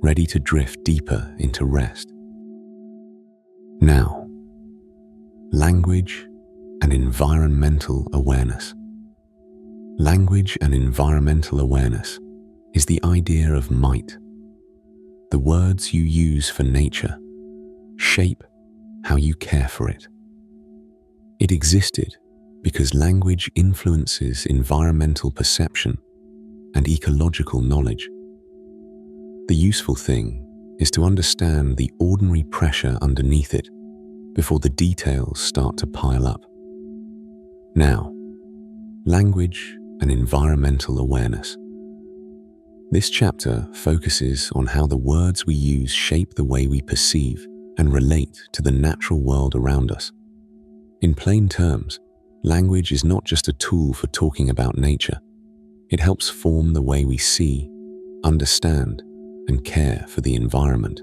ready to drift deeper into rest. Now, language and environmental awareness. Language and environmental awareness is the idea of might. The words you use for nature shape how you care for it. It existed because language influences environmental perception and ecological knowledge. The useful thing is to understand the ordinary pressure underneath it before the details start to pile up. Now, language and environmental awareness. This chapter focuses on how the words we use shape the way we perceive and relate to the natural world around us. In plain terms, language is not just a tool for talking about nature. It helps form the way we see, understand, and care for the environment.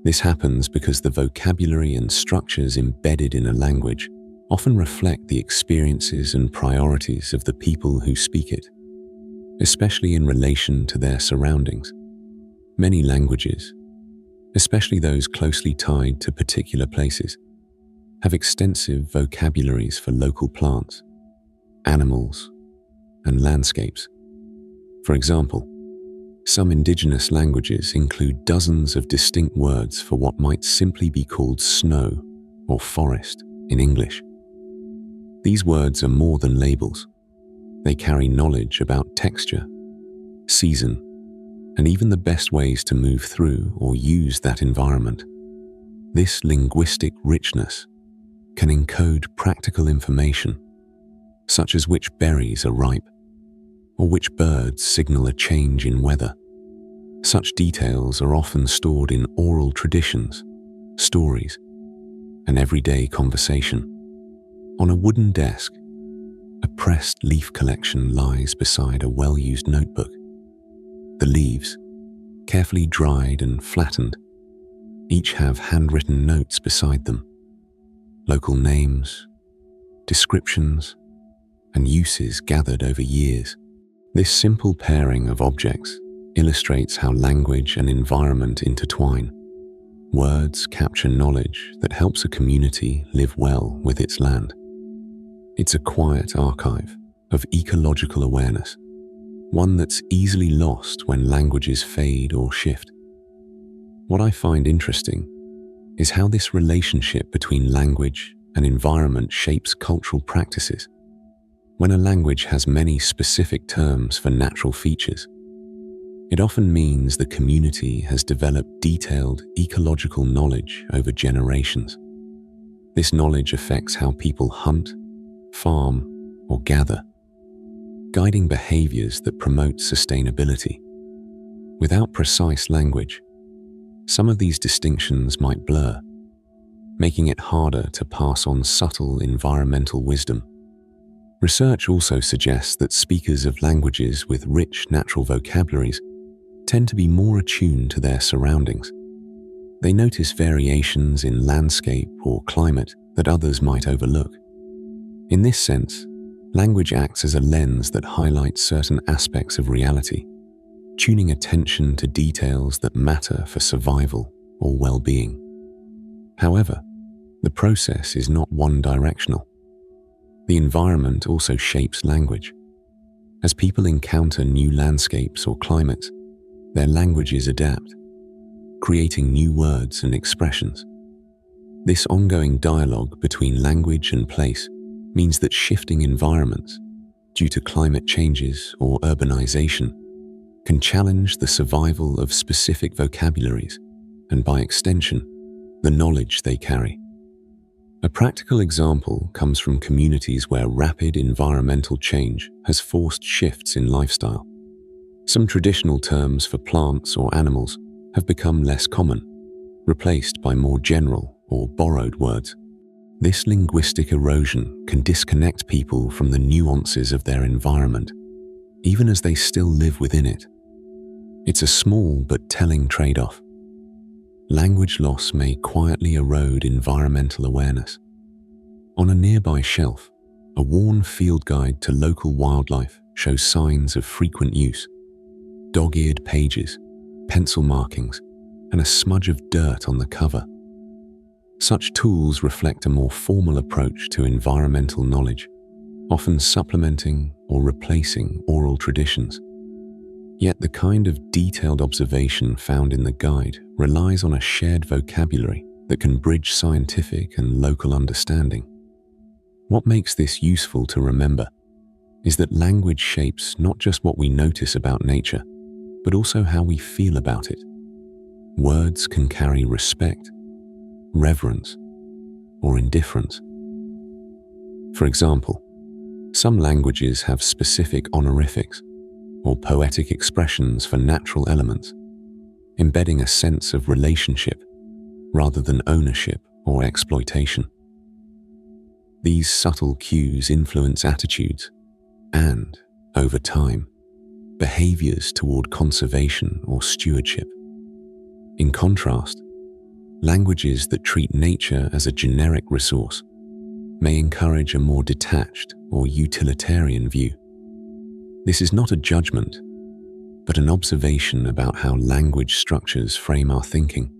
This happens because the vocabulary and structures embedded in a language often reflect the experiences and priorities of the people who speak it, especially in relation to their surroundings. Many languages, especially those closely tied to particular places, have extensive vocabularies for local plants, animals, and landscapes. For example, some indigenous languages include dozens of distinct words for what might simply be called snow or forest in English. These words are more than labels. They carry knowledge about texture, season, and even the best ways to move through or use that environment. This linguistic richness can encode practical information, such as which berries are ripe, or which birds signal a change in weather. Such details are often stored in oral traditions, stories, and everyday conversation. On a wooden desk, a pressed leaf collection lies beside a well-used notebook. The leaves, carefully dried and flattened, each have handwritten notes beside them. Local names, descriptions, and uses gathered over years. This simple pairing of objects illustrates how language and environment intertwine. Words capture knowledge that helps a community live well with its land. It's a quiet archive of ecological awareness, one that's easily lost when languages fade or shift. What I find interesting is how this relationship between language and environment shapes cultural practices. When a language has many specific terms for natural features, it often means the community has developed detailed ecological knowledge over generations. This knowledge affects how people hunt, farm, or gather, guiding behaviors that promote sustainability. Without precise language, some of these distinctions might blur, making it harder to pass on subtle environmental wisdom. Research also suggests that speakers of languages with rich natural vocabularies tend to be more attuned to their surroundings. They notice variations in landscape or climate that others might overlook. In this sense, language acts as a lens that highlights certain aspects of reality, tuning attention to details that matter for survival or well-being. However, the process is not one-directional. The environment also shapes language. As people encounter new landscapes or climates, their languages adapt, creating new words and expressions. This ongoing dialogue between language and place means that shifting environments, due to climate changes or urbanization, can challenge the survival of specific vocabularies and, by extension, the knowledge they carry. A practical example comes from communities where rapid environmental change has forced shifts in lifestyle. Some traditional terms for plants or animals have become less common, replaced by more general or borrowed words. This linguistic erosion can disconnect people from the nuances of their environment, even as they still live within it. It's a small but telling trade-off. Language loss may quietly erode environmental awareness. On a nearby shelf, a worn field guide to local wildlife shows signs of frequent use: dog-eared pages, pencil markings, and a smudge of dirt on the cover. Such tools reflect a more formal approach to environmental knowledge, often supplementing or replacing oral traditions. Yet the kind of detailed observation found in the guide relies on a shared vocabulary that can bridge scientific and local understanding. What makes this useful to remember is that language shapes not just what we notice about nature, but also how we feel about it. Words can carry respect, reverence, or indifference. For example, some languages have specific honorifics or poetic expressions for natural elements, embedding a sense of relationship rather than ownership or exploitation. These subtle cues influence attitudes and, over time, behaviors toward conservation or stewardship. In contrast, languages that treat nature as a generic resource may encourage a more detached or utilitarian view. This is not a judgment, but an observation about how language structures frame our thinking.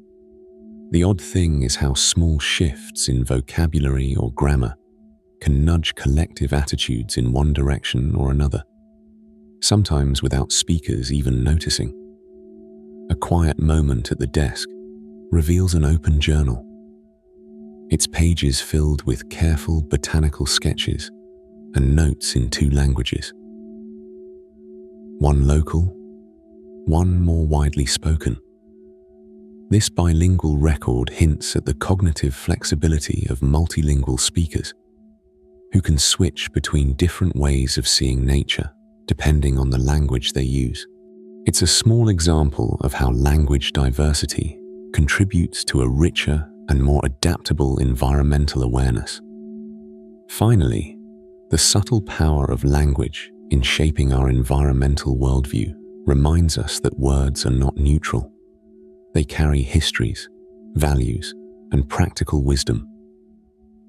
The odd thing is how small shifts in vocabulary or grammar can nudge collective attitudes in one direction or another, sometimes without speakers even noticing. A quiet moment at the desk reveals an open journal, its pages filled with careful botanical sketches and notes in 2 languages. One local, one more widely spoken. This bilingual record hints at the cognitive flexibility of multilingual speakers, who can switch between different ways of seeing nature depending on the language they use. It's a small example of how language diversity contributes to a richer and more adaptable environmental awareness. Finally, the subtle power of language in shaping our environmental worldview reminds us that words are not neutral. They carry histories, values, and practical wisdom.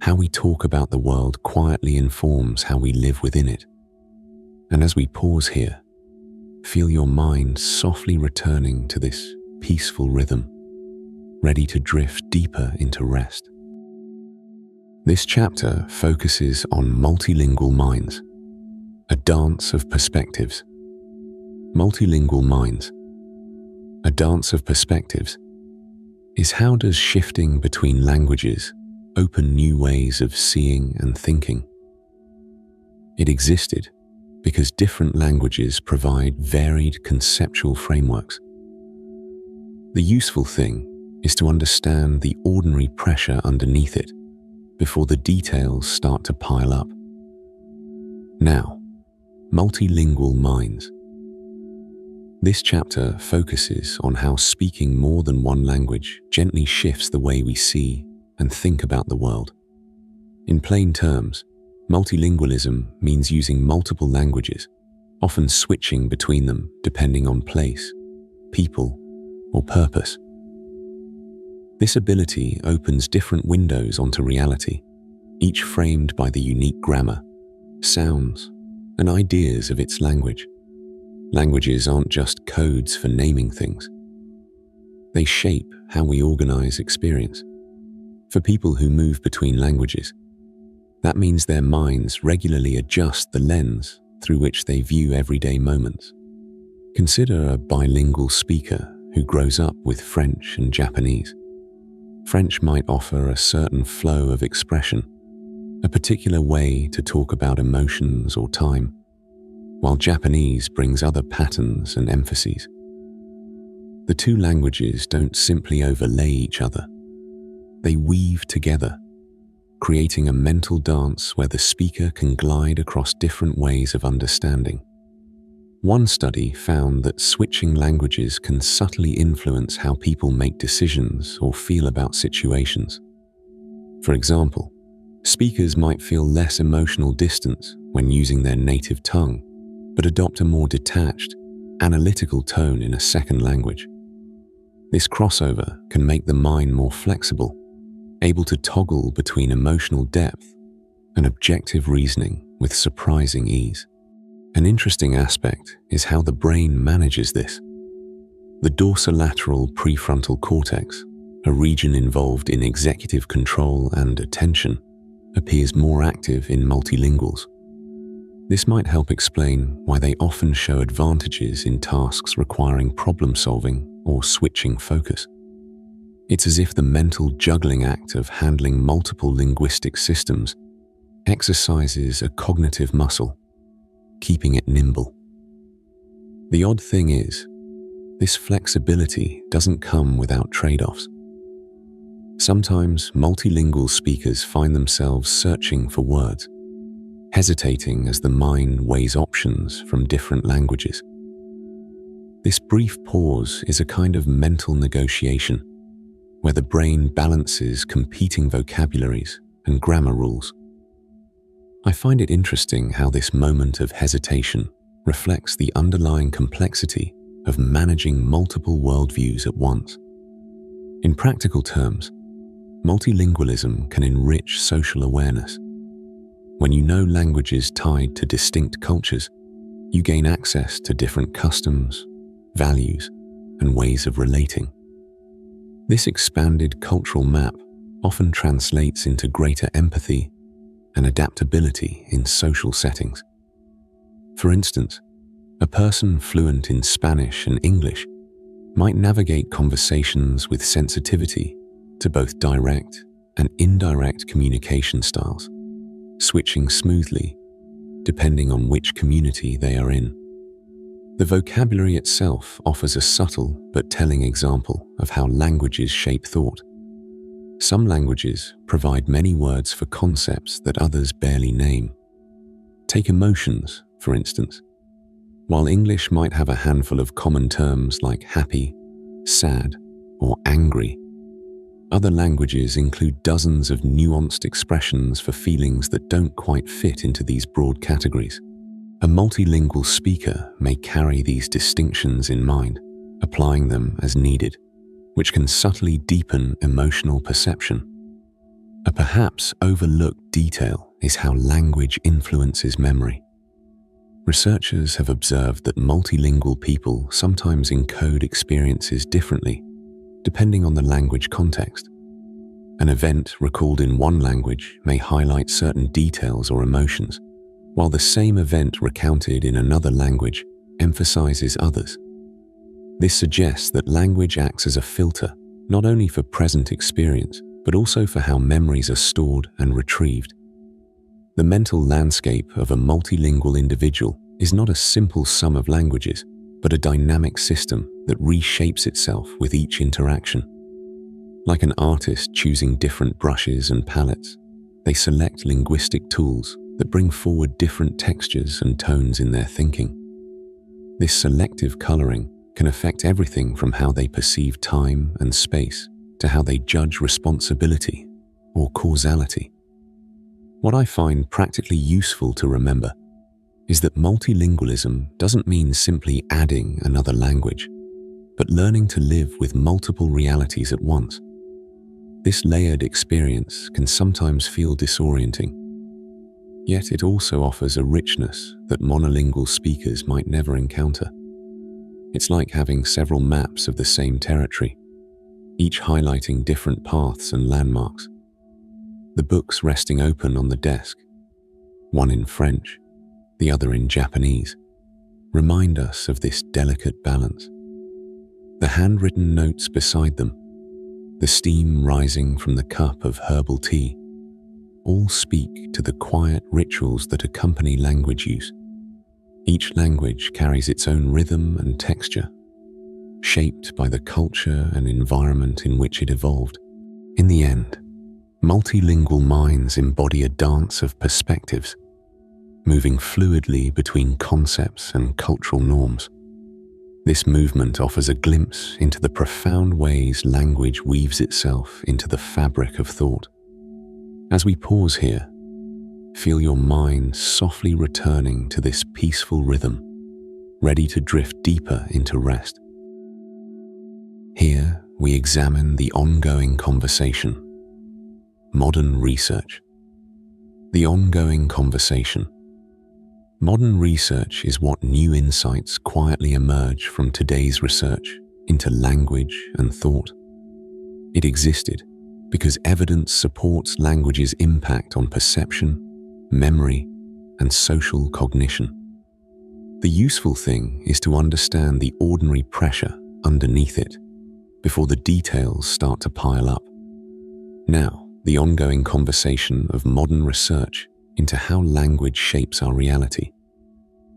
How we talk about the world quietly informs how we live within it. And as we pause here, feel your mind softly returning to this peaceful rhythm, ready to drift deeper into rest. This chapter focuses on multilingual minds, a dance of perspectives. Multilingual minds, a dance of perspectives, is how does shifting between languages open new ways of seeing and thinking. It existed because different languages provide varied conceptual frameworks. The useful thing is to understand the ordinary pressure underneath it before the details start to pile up. Now, multilingual minds. This chapter focuses on how speaking more than one language gently shifts the way we see and think about the world. In plain terms, multilingualism means using multiple languages, often switching between them depending on place, people, or purpose. This ability opens different windows onto reality, each framed by the unique grammar, sounds, and ideas of its language. Languages aren't just codes for naming things. They shape how we organize experience. For people who move between languages, that means their minds regularly adjust the lens through which they view everyday moments. Consider a bilingual speaker who grows up with French and Japanese. French might offer a certain flow of expression, a particular way to talk about emotions or time, while Japanese brings other patterns and emphases. The 2 languages don't simply overlay each other. They weave together, creating a mental dance where the speaker can glide across different ways of understanding. One study found that switching languages can subtly influence how people make decisions or feel about situations. For example, speakers might feel less emotional distance when using their native tongue, but adopt a more detached, analytical tone in a second language. This crossover can make the mind more flexible, able to toggle between emotional depth and objective reasoning with surprising ease. An interesting aspect is how the brain manages this. The dorsolateral prefrontal cortex, a region involved in executive control and attention, appears more active in multilinguals. This might help explain why they often show advantages in tasks requiring problem-solving or switching focus. It's as if the mental juggling act of handling multiple linguistic systems exercises a cognitive muscle, keeping it nimble. The odd thing is, this flexibility doesn't come without trade-offs. Sometimes multilingual speakers find themselves searching for words, hesitating as the mind weighs options from different languages. This brief pause is a kind of mental negotiation, where the brain balances competing vocabularies and grammar rules. I find it interesting how this moment of hesitation reflects the underlying complexity of managing multiple worldviews at once. In practical terms, multilingualism can enrich social awareness. When you know languages tied to distinct cultures, you gain access to different customs, values, and ways of relating. This expanded cultural map often translates into greater empathy and adaptability in social settings. For instance, a person fluent in Spanish and English might navigate conversations with sensitivity to both direct and indirect communication styles, switching smoothly depending on which community they are in. The vocabulary itself offers a subtle but telling example of how languages shape thought. Some languages provide many words for concepts that others barely name. Take emotions, for instance. While English might have a handful of common terms like happy, sad, or angry, other languages include dozens of nuanced expressions for feelings that don't quite fit into these broad categories. A multilingual speaker may carry these distinctions in mind, applying them as needed, which can subtly deepen emotional perception. A perhaps overlooked detail is how language influences memory. Researchers have observed that multilingual people sometimes encode experiences differently, depending on the language context. An event recalled in one language may highlight certain details or emotions, while the same event recounted in another language emphasizes others. This suggests that language acts as a filter, not only for present experience, but also for how memories are stored and retrieved. The mental landscape of a multilingual individual is not a simple sum of languages, but a dynamic system that reshapes itself with each interaction. Like an artist choosing different brushes and palettes, they select linguistic tools that bring forward different textures and tones in their thinking. This selective coloring can affect everything from how they perceive time and space to how they judge responsibility or causality. What I find practically useful to remember is that multilingualism doesn't mean simply adding another language, but learning to live with multiple realities at once. This layered experience can sometimes feel disorienting, yet it also offers a richness that monolingual speakers might never encounter. It's like having several maps of the same territory, each highlighting different paths and landmarks. The books resting open on the desk, one in French, the other in Japanese, remind us of this delicate balance. The handwritten notes beside them, the steam rising from the cup of herbal tea, all speak to the quiet rituals that accompany language use. Each language carries its own rhythm and texture, shaped by the culture and environment in which it evolved. In the end, multilingual minds embody a dance of perspectives, moving fluidly between concepts and cultural norms. This movement offers a glimpse into the profound ways language weaves itself into the fabric of thought. As we pause here, feel your mind softly returning to this peaceful rhythm, ready to drift deeper into rest. Here, we examine the ongoing conversation. Modern research. The ongoing conversation. Modern research is what new insights quietly emerge from today's research into language and thought. It existed because evidence supports language's impact on perception, memory, and social cognition. The useful thing is to understand the ordinary pressure underneath it before the details start to pile up. Now, the ongoing conversation of modern research into how language shapes our reality.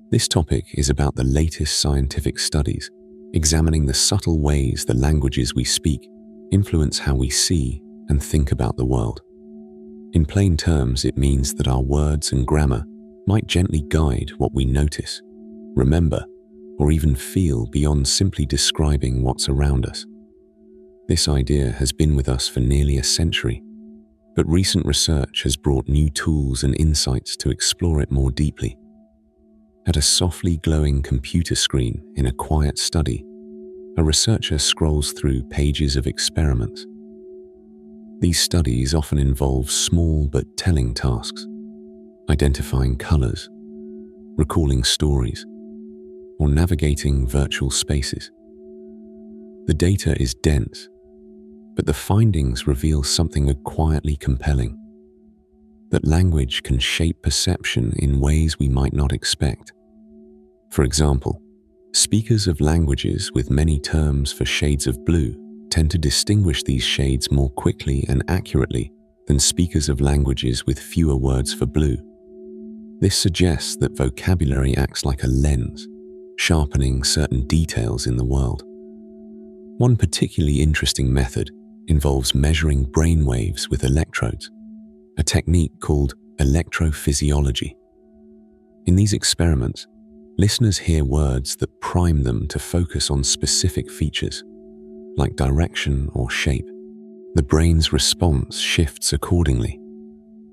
This topic is about the latest scientific studies, examining the subtle ways the languages we speak influence how we see and think about the world. In plain terms, it means that our words and grammar might gently guide what we notice, remember, or even feel beyond simply describing what's around us. This idea has been with us for nearly a century, but recent research has brought new tools and insights to explore it more deeply. At a softly glowing computer screen in a quiet study, a researcher scrolls through pages of experiments. These studies often involve small but telling tasks, identifying colors, recalling stories, or navigating virtual spaces. The data is dense, but the findings reveal something quietly compelling: that language can shape perception in ways we might not expect. For example, speakers of languages with many terms for shades of blue tend to distinguish these shades more quickly and accurately than speakers of languages with fewer words for blue. This suggests that vocabulary acts like a lens, sharpening certain details in the world. One particularly interesting method involves measuring brain waves with electrodes, a technique called electrophysiology. In these experiments, listeners hear words that prime them to focus on specific features, like direction or shape. The brain's response shifts accordingly,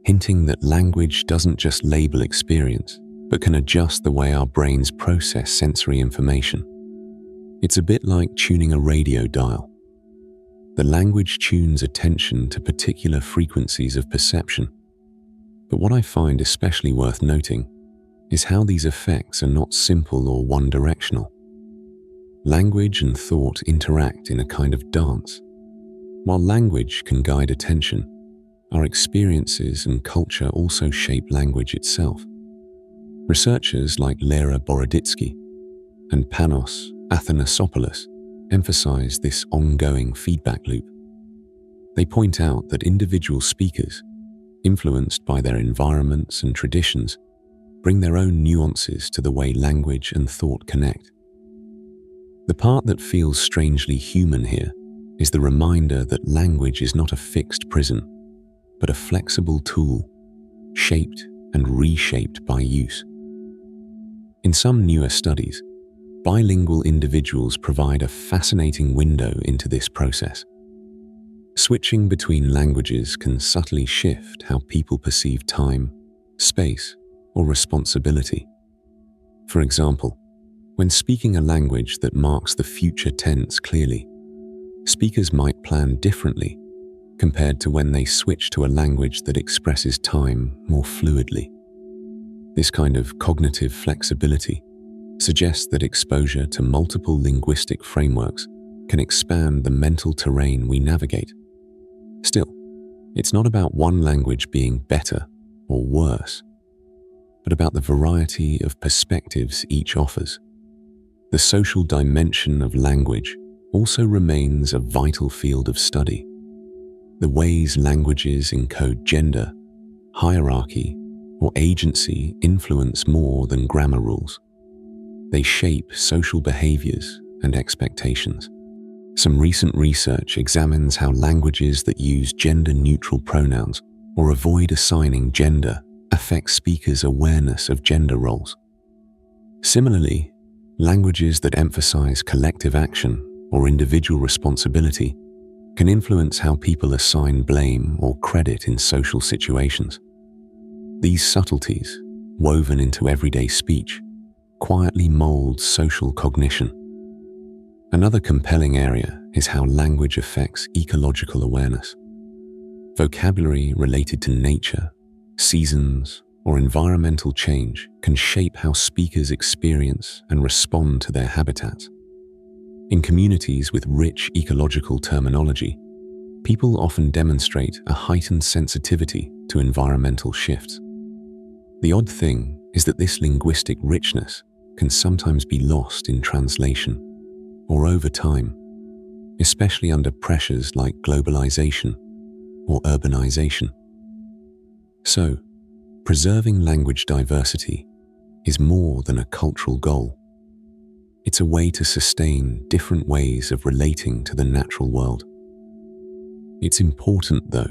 hinting that language doesn't just label experience, but can adjust the way our brains process sensory information. It's a bit like tuning a radio dial. The language tunes attention to particular frequencies of perception. But what I find especially worth noting is how these effects are not simple or one-directional. Language and thought interact in a kind of dance. While language can guide attention, our experiences and culture also shape language itself. Researchers like Lera Boroditsky and Panos Athanasopoulos emphasize this ongoing feedback loop. They point out that individual speakers, influenced by their environments and traditions, bring their own nuances to the way language and thought connect. The part that feels strangely human here is the reminder that language is not a fixed prison, but a flexible tool, shaped and reshaped by use. In some newer studies, bilingual individuals provide a fascinating window into this process. Switching between languages can subtly shift how people perceive time, space, or responsibility. For example, when speaking a language that marks the future tense clearly, speakers might plan differently compared to when they switch to a language that expresses time more fluidly. This kind of cognitive flexibility suggests that exposure to multiple linguistic frameworks can expand the mental terrain we navigate. Still, it's not about one language being better or worse, but about the variety of perspectives each offers. The social dimension of language also remains a vital field of study. The ways languages encode gender, hierarchy, or agency influence more than grammar rules. They shape social behaviors and expectations. Some recent research examines how languages that use gender-neutral pronouns or avoid assigning gender affect speakers' awareness of gender roles. Similarly, languages that emphasize collective action or individual responsibility can influence how people assign blame or credit in social situations. These subtleties, woven into everyday speech, quietly mold social cognition. Another compelling area is how language affects ecological awareness. Vocabulary related to nature, seasons, or environmental change can shape how speakers experience and respond to their habitats. In communities with rich ecological terminology, people often demonstrate a heightened sensitivity to environmental shifts. The odd thing is that this linguistic richness can sometimes be lost in translation or over time, especially under pressures like globalization or urbanization. So, Preserving language diversity is more than a cultural goal. It's a way to sustain different ways of relating to the natural world. It's important, though,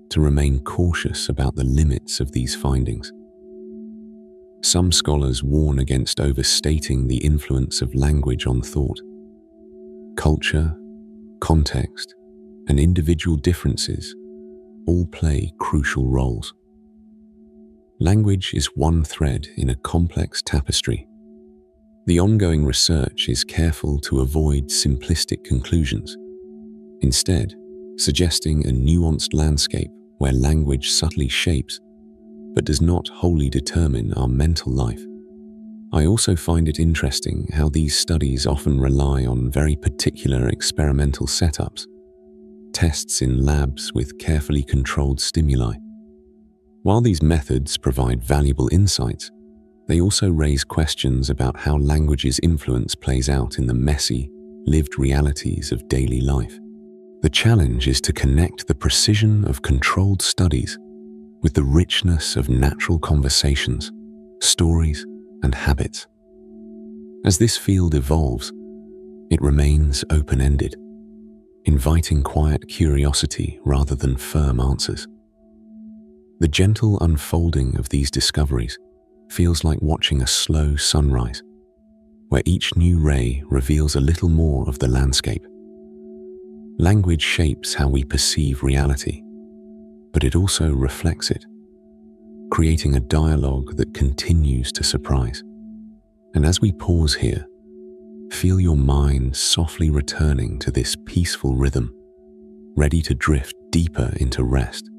to remain cautious about the limits of these findings. Some scholars warn against overstating the influence of language on thought. Culture, context, and individual differences all play crucial roles. Language is one thread in a complex tapestry. The ongoing research is careful to avoid simplistic conclusions, instead suggesting a nuanced landscape where language subtly shapes but does not wholly determine our mental life. I also find it interesting how these studies often rely on very particular experimental setups, tests in labs with carefully controlled stimuli. While these methods provide valuable insights, they also raise questions about how language's influence plays out in the messy, lived realities of daily life. The challenge is to connect the precision of controlled studies with the richness of natural conversations, stories, and habits. As this field evolves, it remains open-ended, inviting quiet curiosity rather than firm answers. The gentle unfolding of these discoveries feels like watching a slow sunrise, where each new ray reveals a little more of the landscape. Language shapes how we perceive reality, but it also reflects it, creating a dialogue that continues to surprise. And as we pause here, feel your mind softly returning to this peaceful rhythm, ready to drift deeper into rest.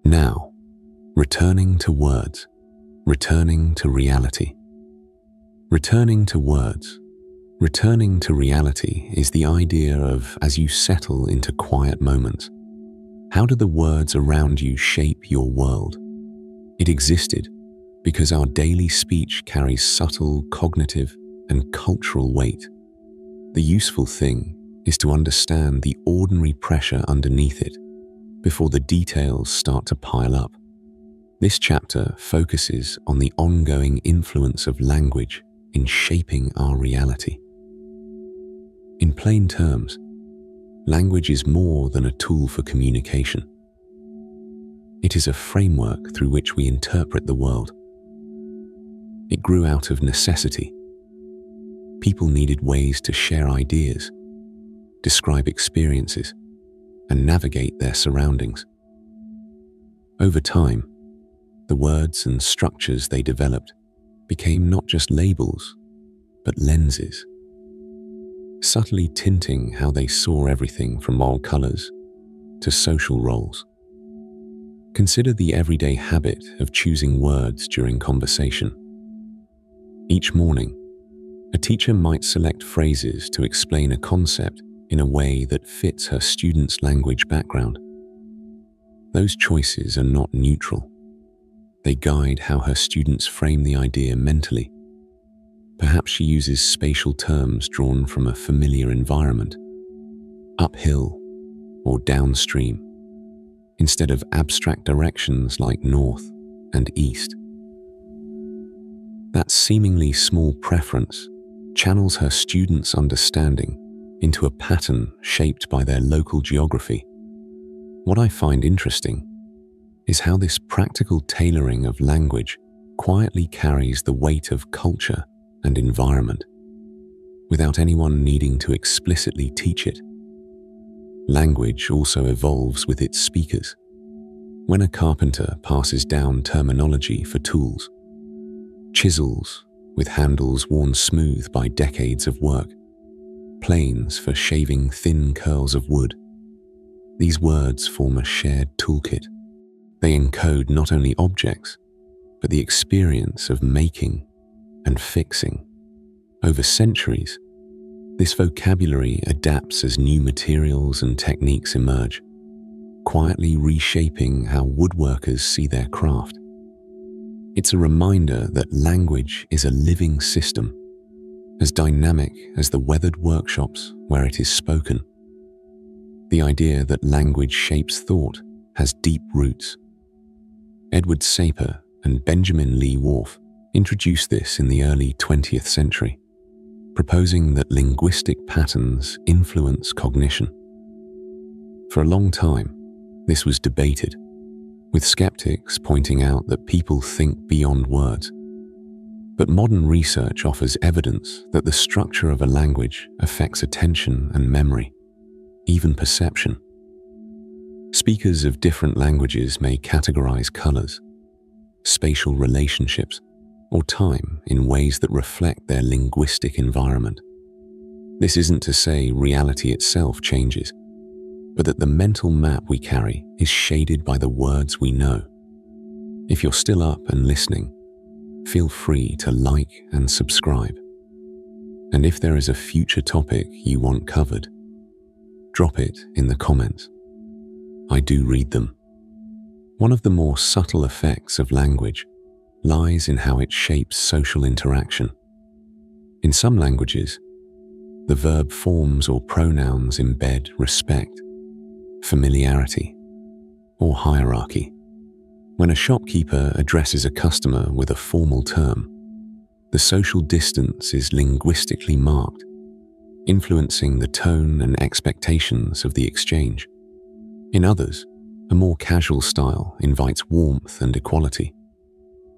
Now, returning to words, returning to reality. Returning to words, returning to reality is the idea of as you settle into quiet moments. How do the words around you shape your world? It existed because our daily speech carries subtle cognitive and cultural weight. The useful thing is to understand the ordinary pressure underneath it before the details start to pile up. This chapter focuses on the ongoing influence of language in shaping our reality. In plain terms, language is more than a tool for communication. It is a framework through which we interpret the world. It grew out of necessity. People needed ways to share ideas, describe experiences, and navigate their surroundings. Over time, the words and structures they developed became not just labels, but lenses, subtly tinting how they saw everything from moral colors to social roles. Consider the everyday habit of choosing words during conversation. Each morning, a teacher might select phrases to explain a concept in a way that fits her students' language background. Those choices are not neutral. They guide how her students frame the idea mentally. Perhaps she uses spatial terms drawn from a familiar environment, uphill or downstream, instead of abstract directions like north and east. That seemingly small preference channels her students' understanding into a pattern shaped by their local geography. What I find interesting is how this practical tailoring of language quietly carries the weight of culture and environment, without anyone needing to explicitly teach it. Language also evolves with its speakers. When a carpenter passes down terminology for tools, chisels with handles worn smooth by decades of work, planes for shaving thin curls of wood, these words form a shared toolkit. They encode not only objects, but the experience of making and fixing. Over centuries, this vocabulary adapts as new materials and techniques emerge, quietly reshaping how woodworkers see their craft. It's a reminder that language is a living system, as dynamic as the weathered workshops where it is spoken. The idea that language shapes thought has deep roots. Edward Sapir and Benjamin Lee Whorf introduced this in the early 20th century, proposing that linguistic patterns influence cognition. For a long time, this was debated, with skeptics pointing out that people think beyond words. But modern research offers evidence that the structure of a language affects attention and memory, even perception. Speakers of different languages may categorize colors, spatial relationships, or time in ways that reflect their linguistic environment. This isn't to say reality itself changes, but that the mental map we carry is shaded by the words we know. If you're still up and listening, feel free to like and subscribe. And if there is a future topic you want covered, drop it in the comments. I do read them. One of the more subtle effects of language lies in how it shapes social interaction. In some languages, the verb forms or pronouns embed respect, familiarity, or hierarchy. When a shopkeeper addresses a customer with a formal term, the social distance is linguistically marked, influencing the tone and expectations of the exchange. In others, a more casual style invites warmth and equality.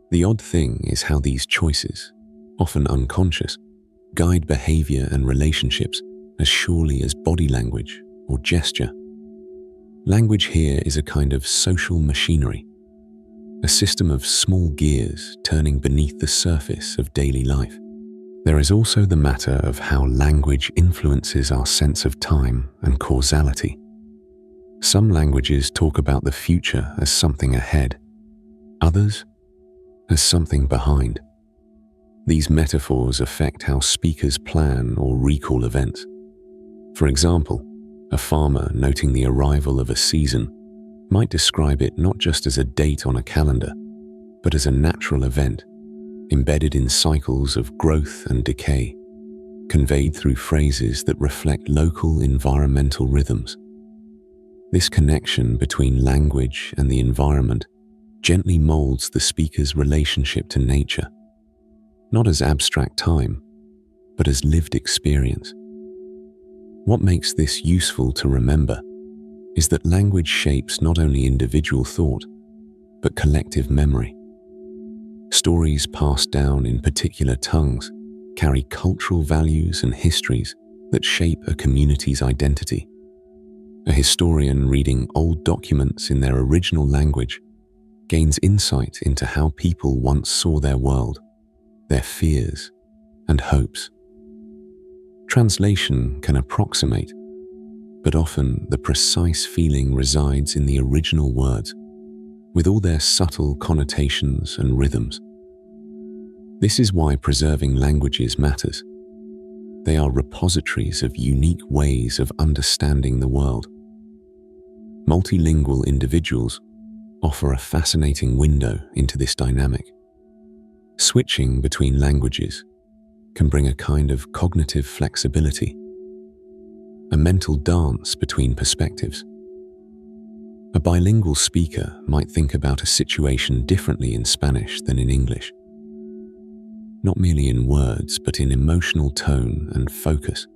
The odd thing is how these choices, often unconscious, guide behavior and relationships as surely as body language or gesture. Language here is a kind of social machinery, a system of small gears turning beneath the surface of daily life. There is also the matter of how language influences our sense of time and causality. Some languages talk about the future as something ahead, others as something behind. These metaphors affect how speakers plan or recall events. For example, a farmer noting the arrival of a season might describe it not just as a date on a calendar, but as a natural event, embedded in cycles of growth and decay, conveyed through phrases that reflect local environmental rhythms. This connection between language and the environment gently molds the speaker's relationship to nature, not as abstract time, but as lived experience. What makes this useful to remember is that language shapes not only individual thought, but collective memory. Stories passed down in particular tongues carry cultural values and histories that shape a community's identity. A historian reading old documents in their original language gains insight into how people once saw their world, their fears, and hopes. Translation can approximate, but often the precise feeling resides in the original words, with all their subtle connotations and rhythms. This is why preserving languages matters. They are repositories of unique ways of understanding the world. Multilingual individuals offer a fascinating window into this dynamic. Switching between languages can bring a kind of cognitive flexibility, a mental dance between perspectives. A bilingual speaker might think about a situation differently in Spanish than in English, not merely in words, but in emotional tone and focus.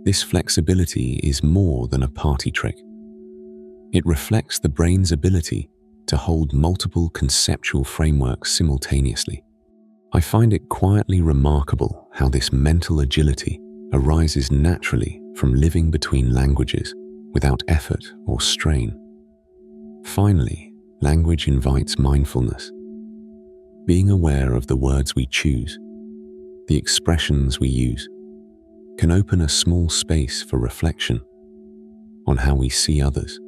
This flexibility is more than a party trick. It reflects the brain's ability to hold multiple conceptual frameworks simultaneously. I find it quietly remarkable how this mental agility arises naturally from living between languages without effort or strain. Finally, language invites mindfulness. Being aware of the words we choose, the expressions we use, can open a small space for reflection on how we see others,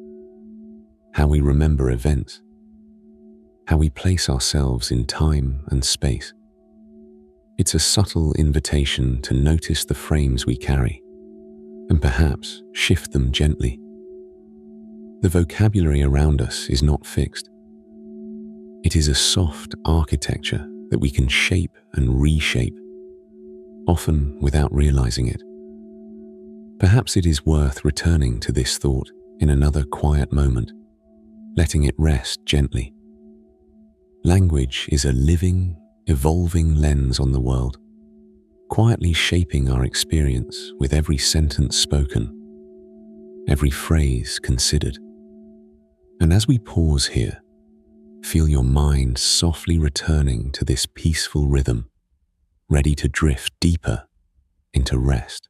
how we remember events, how we place ourselves in time and space. It's a subtle invitation to notice the frames we carry and perhaps shift them gently. The vocabulary around us is not fixed. It is a soft architecture that we can shape and reshape, often without realizing it. Perhaps it is worth returning to this thought in another quiet moment, letting it rest gently. Language is a living, evolving lens on the world, quietly shaping our experience with every sentence spoken, every phrase considered. And as we pause here, feel your mind softly returning to this peaceful rhythm, ready to drift deeper into rest.